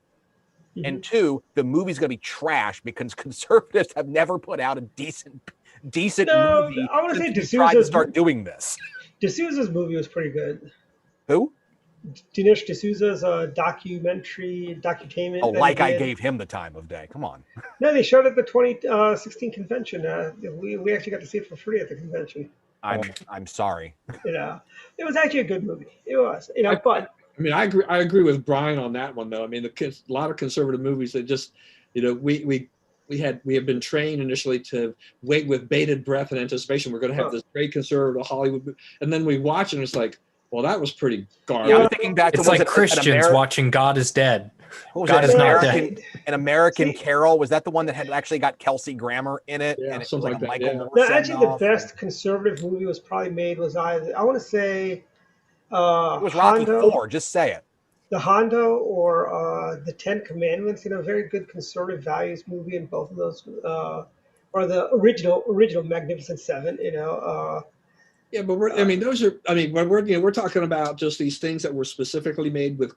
And two, the movie's going to be trash because conservatives have never put out a decent movie. I want to say since we tried to D'Souza's start doing this. D'Souza's movie was pretty good. Who? Dinesh D'Souza's docutainment. Oh, like I gave him the time of day. Come on. No, they showed it at the 2016 convention. We actually got to see it for free at the convention. I'm sorry. It was actually a good movie. It was, but I mean, I agree with Brian on that one, though. I mean, a lot of conservative movies that just, we have been trained initially to wait with bated breath and anticipation. We're going to have this great conservative Hollywood movie, and then we watch it and it's like, well, that was pretty garbage. Yeah, I'm thinking back to it's like Christians watching God is Dead. God is not dead. An American Carol, was that the one that had actually got Kelsey Grammer in it? Yeah, and it something was like a that. Michael no, actually, the best conservative movie was probably made was either, I want to say, it was Rocky Hondo, IV. Just say it. The Hondo or the Ten Commandments. Very good conservative values movie in both of those, or the original Magnificent Seven. Yeah, but we're talking about just these things that were specifically made with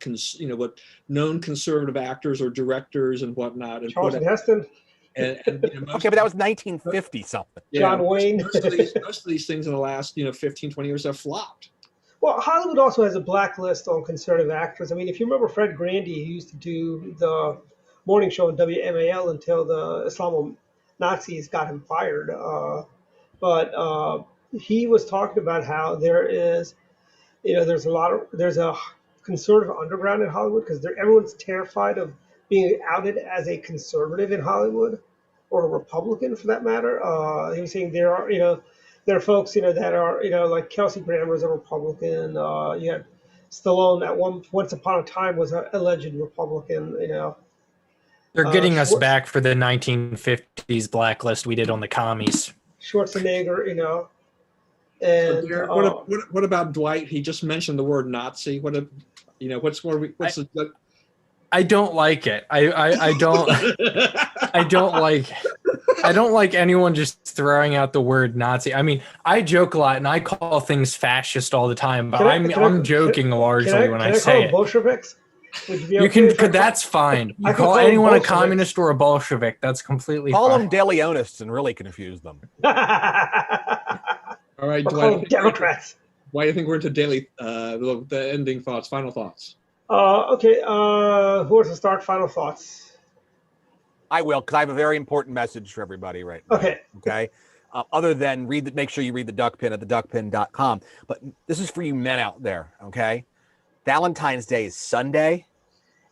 what known conservative actors or directors and whatnot. And Charlton Heston. Okay, but that was 1950 something. John Wayne. Most of these things in the last 15, 20 years have flopped. Well, Hollywood also has a blacklist on conservative actors. I mean, if you remember Fred Grandy, he used to do the morning show on WMAL until the Islamo-Nazis got him fired. But he was talking about how there is, there's a conservative underground in Hollywood because everyone's terrified of being outed as a conservative in Hollywood or a Republican for that matter. He was saying there are folks, that are, like Kelsey Grammer is a Republican. You had Stallone at once upon a time was an alleged Republican, They're getting us back for the 1950s blacklist we did on the commies. Schwarzenegger, And so what about Dwight? He just mentioned the word Nazi. I don't like it. I don't I don't like anyone just throwing out the word Nazi. I mean, I joke a lot and I call things fascist all the time, but I'm joking largely when I say it. Bolsheviks? You can. That's fine. You call anyone a communist or a Bolshevik. That's completely call fine. them Deleonists and really confuse them. All right, Dwight. Democrats. Why do you think we're into daily the ending thoughts, final thoughts? Okay. Who wants to start? Final thoughts. I will, because I have a very important message for everybody right now. Okay. Other than make sure you read the Duckpin at theduckpin.com. But this is for you men out there. Okay. Valentine's Day is Sunday.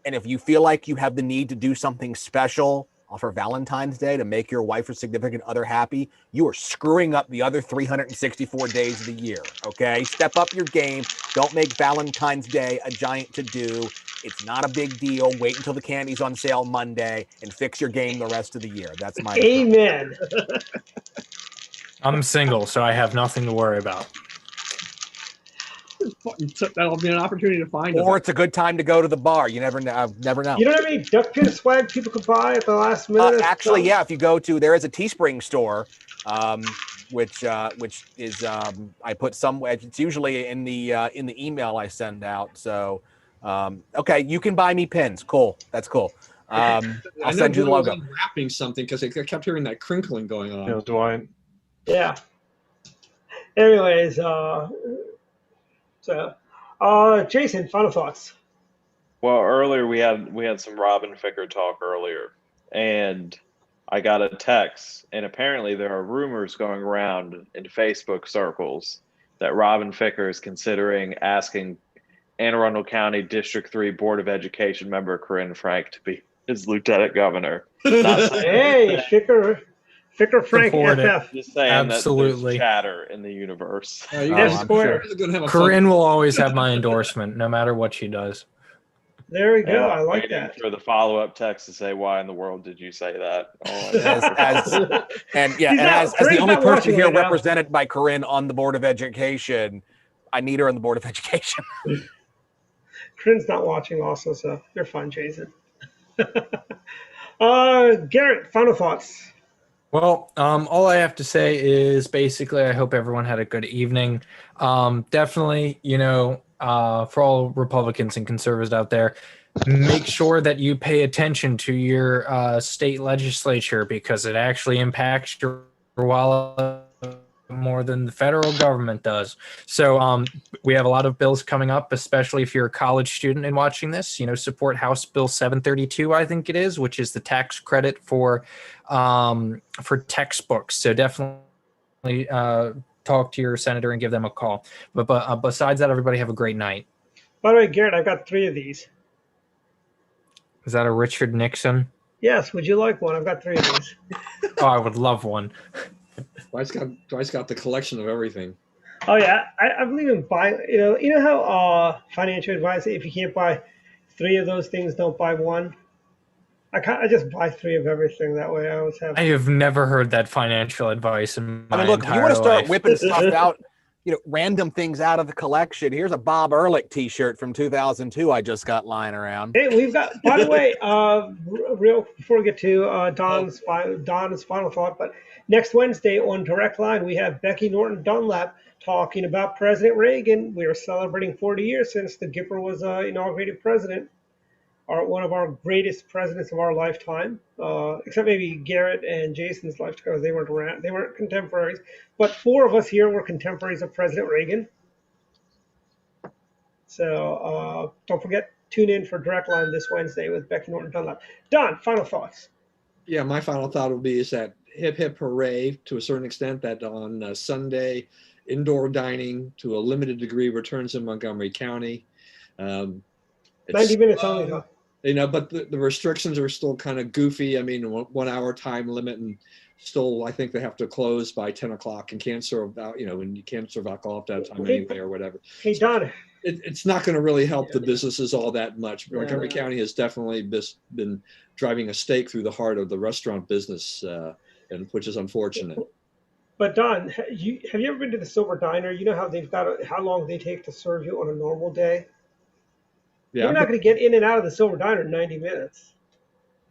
And if you feel like you have the need to do something special for Valentine's Day to make your wife or significant other happy, you are screwing up the other 364 days of the year. Okay. Step up your game. Don't make Valentine's Day a giant to-do. It's not a big deal. Wait until the candy's on sale Monday and fix your game the rest of the year. That's my amen. I'm single, so I have nothing to worry about. That'll be an opportunity to find Or it's a good time to go to the bar. You never know. You know how many duck pin swag people could buy at the last minute? Actually, yeah. If you go to, there is a Teespring store, which is I put somewhere. It's usually in the email I send out. So okay, you can buy me pins. Cool, that's cool. I'll send you the logo. Wrapping something because I kept hearing that crinkling going on. Yeah, Dwight. Yeah. Anyways, Jason, final thoughts. Well, earlier we had some Robin Ficker talk earlier, and I got a text, and apparently there are rumors going around in Facebook circles that Robin Ficker is considering asking Anne Arundel County District 3 Board of Education member Corinne Frank to be his lieutenant governor. Not saying Hey, Ficker Frank Support it. FF. just saying that Absolutely. there's chatter in the universe. You Oh, guys I'm sure. are gonna have a Corinne fun. will always have my endorsement, no matter what she does. There we go. And I I'm like waiting that. for the follow-up text to say, why in the world did you say that? Oh, And yeah, He's and not- as the Corinne's only not person watching here right now. represented by Corinne on the Board of Education, I need her on the Board of Education. Corinne's not watching also, so you're fine, Jason. Garrett, final thoughts. Well, all I have to say is basically I hope everyone had a good evening. Definitely, for all Republicans and conservatives out there, make sure that you pay attention to your state legislature because it actually impacts your wallet more than the federal government does. So we have a lot of bills coming up, especially if you're a college student and watching this. Support House Bill 732, I think it is, which is the tax credit for textbooks. So definitely talk to your senator and give them a call. But besides that, everybody have a great night. By the way, Garrett, I've got 3 of these. Is that a Richard Nixon? Yes, would you like one? I've got 3 of these. Oh, I would love one. Dwight's got the collection of everything. Oh yeah, I believe in buying. You know how financial advice, if you can't buy 3 of those things, don't buy one. I just buy 3 of everything. That way, I always have. I have never heard that financial advice in my I mean, look, if you entire want to start life. whipping stuff out, random things out of the collection. Here's a Bob Ehrlich T-shirt from 2002 I just got lying around. Hey, we've got. By the way, real before we get to Don's final thought, but next Wednesday on Direct Line we have Becky Norton Dunlap talking about President Reagan. We are celebrating 40 years since the Gipper was inaugurated president. One of our greatest presidents of our lifetime, except maybe Garrett and Jason's lifetime because they weren't around. They weren't contemporaries, but 4 of us here were contemporaries of President Reagan. So don't forget, tune in for Direct Line this Wednesday with Becky Norton Dunlap. Don, final thoughts. Yeah, my final thought will be is that hip hip hooray to a certain extent that on Sunday, indoor dining to a limited degree returns in Montgomery County. 90 minutes only, though. But the restrictions are still kind of goofy. I mean, 1 hour time limit, and still, I think they have to close by 10 o'clock and can't serve out, and you can't serve alcohol at that time anyway or whatever. Hey, Don. It's not going to really help the businesses all that much. Montgomery County has definitely been driving a stake through the heart of the restaurant business, and which is unfortunate. But Don, have you ever been to the Silver Diner? You know how how long they take to serve you on a normal day? Yeah, You're not going to get in and out of the Silver Diner in 90 minutes.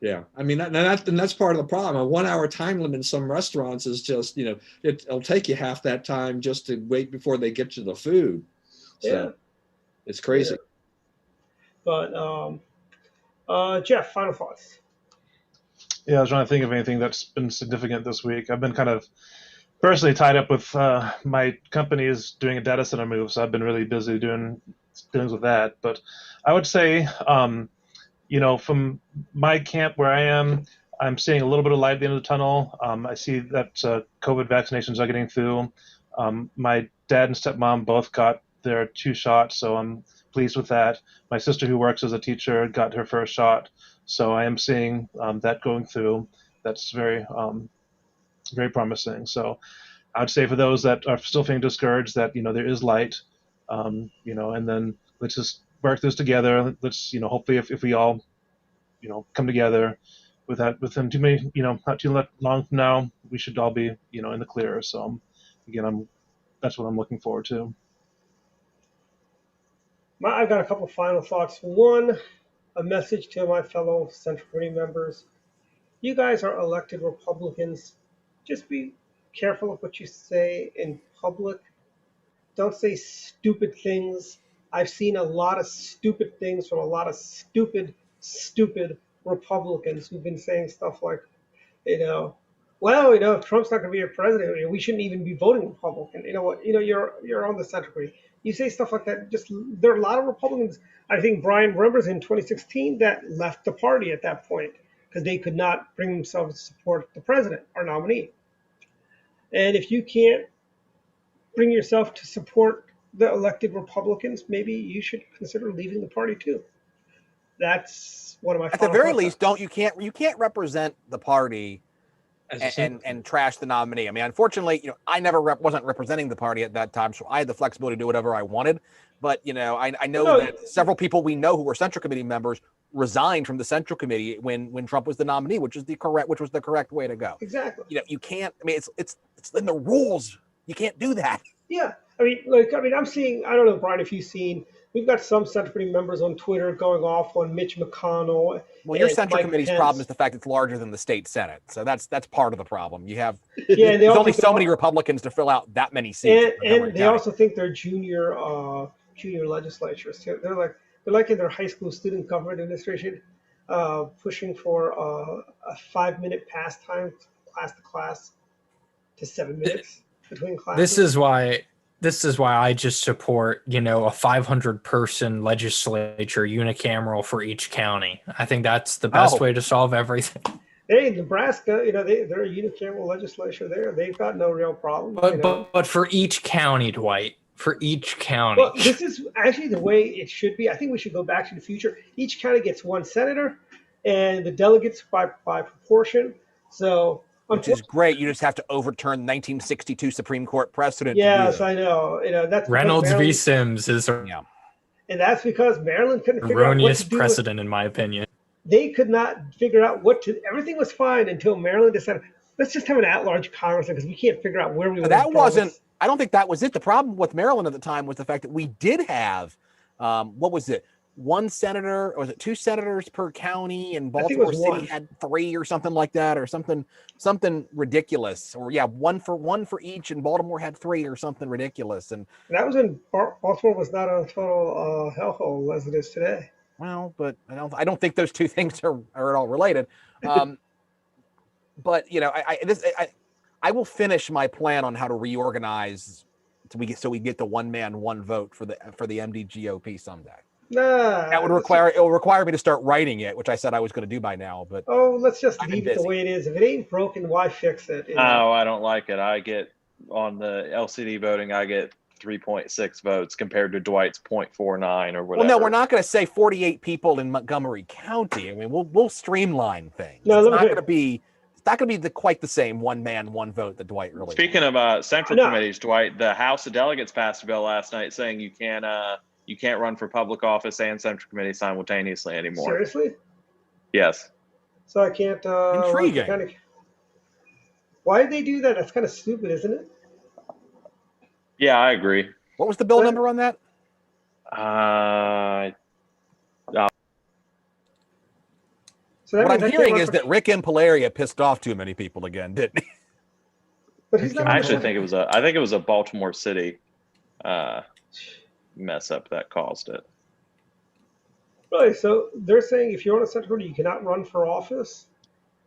Yeah, I mean, that's part of the problem. A 1 hour time limit in some restaurants is just, it'll take you half that time just to wait before they get you the food. So it's crazy. Yeah. But Jeff, final thoughts. Yeah, I was trying to think of anything that's been significant this week. I've been kind of personally tied up with my company is doing a data center move, so I've been really busy doing things with that. But I would say, from my camp where I am, I'm seeing a little bit of light at the end of the tunnel. I see that COVID vaccinations are getting through. My dad and stepmom both got their 2 shots, so I'm pleased with that. My sister, who works as a teacher, got her first shot, so I am seeing that going through. That's very, very promising. So I would say for those that are still feeling discouraged, that there is light, and then let's just work this together. Let's hopefully if we all come together within too many not too long from now, we should all be in the clear. So again, that's what I'm looking forward to. I've got a couple final thoughts. One, a message to my fellow Central Committee members. You guys are elected Republicans. Just be careful of what you say in public. Don't say stupid things. I've seen a lot of stupid things from a lot of stupid Republicans who've been saying stuff like, if Trump's not going to be your president, we shouldn't even be voting Republican. You know what? You're on the Central Committee. You say stuff like that. There are a lot of Republicans. I think Brian remembers in 2016 that left the party at that point. because they could not bring themselves to support the president, our nominee. And if you can't bring yourself to support the elected Republicans, maybe you should consider leaving the party too. That's one of my At the final very thoughts. least, you can't represent the party and trash the nominee. I mean, unfortunately, I never wasn't representing the party at that time, so I had the flexibility to do whatever I wanted. But I know that several people we know who were Central Committee members resigned from the Central Committee when Trump was the nominee, which was the correct way to go. Exactly. You can't. I mean, it's in the rules. You can't do that. Yeah. I'm seeing, I don't know, Brian, if you've seen, we've got some Central Committee members on Twitter going off on Mitch McConnell. Well, your and Central Mike Committee's Pence. problem is the fact it's larger than the state Senate. So that's part of the problem. You have Yeah, and there's only so many Republicans to fill out that many seats. And they also think they're junior legislatures. They're like in their high school student government administration, pushing for a 5-minute pass time, class to class, to 7 minutes between classes. This is why I just support, a 500-person legislature unicameral for each county. I think that's the best way to solve everything. Hey, Nebraska, they're a unicameral legislature there. They've got no real problem. But for each county, Dwight, for each county. Well, this is actually the way it should be. I think we should go back to the future. Each county gets one senator, and the delegates by proportion. So, which is great. You just have to overturn 1962 Supreme Court precedent. Yes, I know. That's Reynolds v. Sims is and that's because Maryland couldn't figure out what erroneous to do precedent, in my opinion. They could not figure out everything was fine until Maryland decided, let's just have an at-large Congress because we can't figure out where we were. That wasn't, I don't think that was it. The problem with Maryland at the time was the fact that we did have, what was it? One senator, or was it 2 senators per county, and Baltimore City had 3 or something like that, or something ridiculous. Or one for each, and Baltimore had 3 or something ridiculous. And that was when Baltimore was not a total hellhole as it is today. Well, but I don't think those two things are at all related. But I will finish my plan on how to reorganize so we get the one man, one vote for the MDGOP someday. Nah, that would require me to start writing it, which I said I was going to do by now. But let's just leave it the way it is. If it ain't broken, why fix it? No, I don't like it. I get on the LCD voting. I get 3.6 votes compared to Dwight's 0.49 or whatever. Well, no, we're not going to say 48 people in Montgomery County. I mean, we'll streamline things. No, it's not going to be quite the same one man, one vote that Dwight really. Speaking of central committees, Dwight, the House of Delegates passed a bill last night saying you can't run for public office and central committee simultaneously anymore. Seriously? Yes. So I can't. Intriguing. Why did they do that? That's kind of stupid, isn't it? Yeah, I agree. What was the bill number on that? So what I'm hearing is that Rick Impalaria pissed off too many people again, didn't he? But he's not. I actually think it was a Baltimore City mess up that caused it. Really? So they're saying if you're on a central committee, you cannot run for office?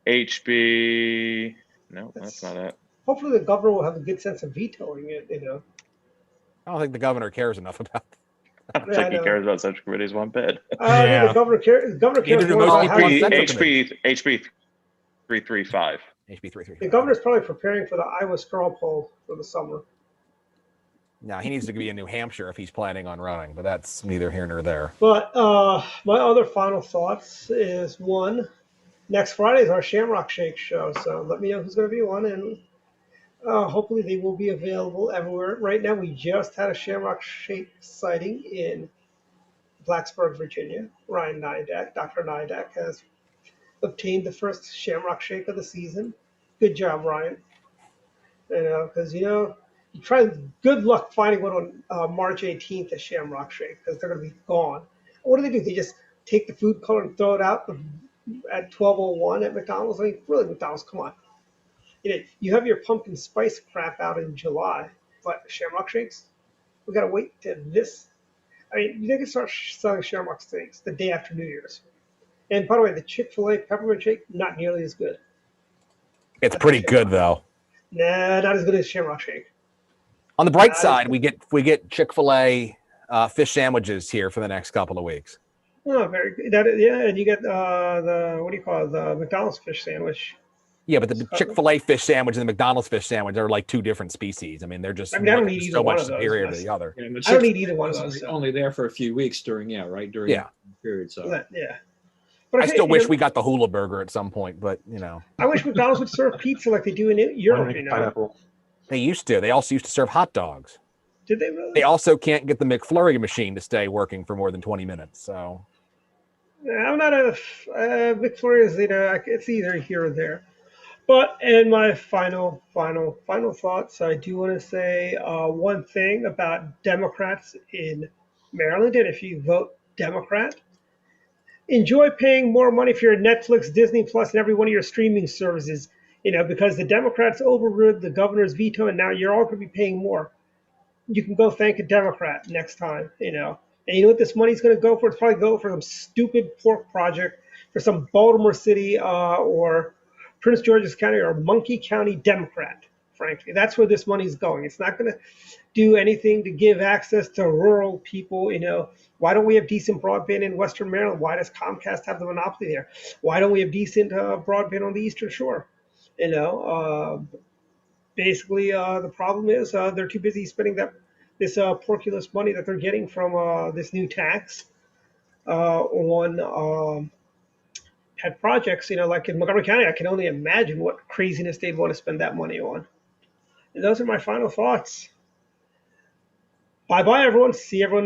HB. No, that's not it. Hopefully the governor will have a good sense of vetoing it, I don't think the governor cares enough about that. I don't think he cares about central committees one bit. The governor cares. The governor cares more about HB 335. HB 335. The governor's probably preparing for the Iowa straw poll for the summer. No, he needs to be in New Hampshire if he's planning on running, but that's neither here nor there. But my other final thoughts is one, next Friday is our Shamrock Shake show, so let me know who's going to be one, and hopefully they will be available everywhere. Right now, we just had a Shamrock Shake sighting in Blacksburg, Virginia. Ryan Nydak, Dr. Nydak, has obtained the first Shamrock Shake of the season. Good job, Ryan. Because you try. Good luck finding one on March 18th at Shamrock Shake because they're going to be gone. What do? They just take the food color and throw it out at 12:01 at McDonald's. I mean, really, McDonald's, come on. You have your pumpkin spice crap out in July, but Shamrock Shakes, we got to wait to this. I mean, they can start selling Shamrock Shakes the day after New Year's. And by the way, the Chick-fil-A peppermint shake, not nearly as good. It's pretty good though. Nah, not as good as Shamrock Shake. On the bright side, we get Chick-fil-A fish sandwiches here for the next couple of weeks. Oh, very good. That, yeah, and you get the, what do you call it, the McDonald's fish sandwich. Yeah, but the Chick-fil-A fish sandwich and the McDonald's fish sandwich are like two different species. I mean, they're just I mean, I don't one eat is either so one much of those, superior to but the other. And the I don't eat Chick-fil-A either one of was those. So. only there for a few weeks during, during Yeah. the period. So Yeah. But I hey, still you wish know, we got the hula burger at some point, but I wish McDonald's would serve pizza like they do in Europe. Wondering You know, pineapple. they used to. They also used to serve hot dogs. did they really? They also can't get the McFlurry machine to stay working for more than 20 minutes. So I'm not a McFlurry is it's either here or there. But in my final thoughts, I do want to say one thing about Democrats in Maryland, and if you vote Democrat, enjoy paying more money for your Netflix, Disney Plus, and every one of your streaming services. Because the Democrats overrode the governor's veto, and now you're all going to be paying more. You can go thank a Democrat next time. And you know what this money's going to go for? It's probably go for some stupid pork project for some Baltimore City or Prince George's County or Monkey County Democrat. Frankly, that's where this money's going. It's not going to do anything to give access to rural people. Why don't we have decent broadband in Western Maryland? Why does Comcast have the monopoly there? Why don't we have decent broadband on the Eastern Shore? Basically, the problem is they're too busy spending this porculous money that they're getting from this new tax on pet projects. Like in Montgomery County, I can only imagine what craziness they'd want to spend that money on. And those are my final thoughts. Bye bye, everyone. See everyone.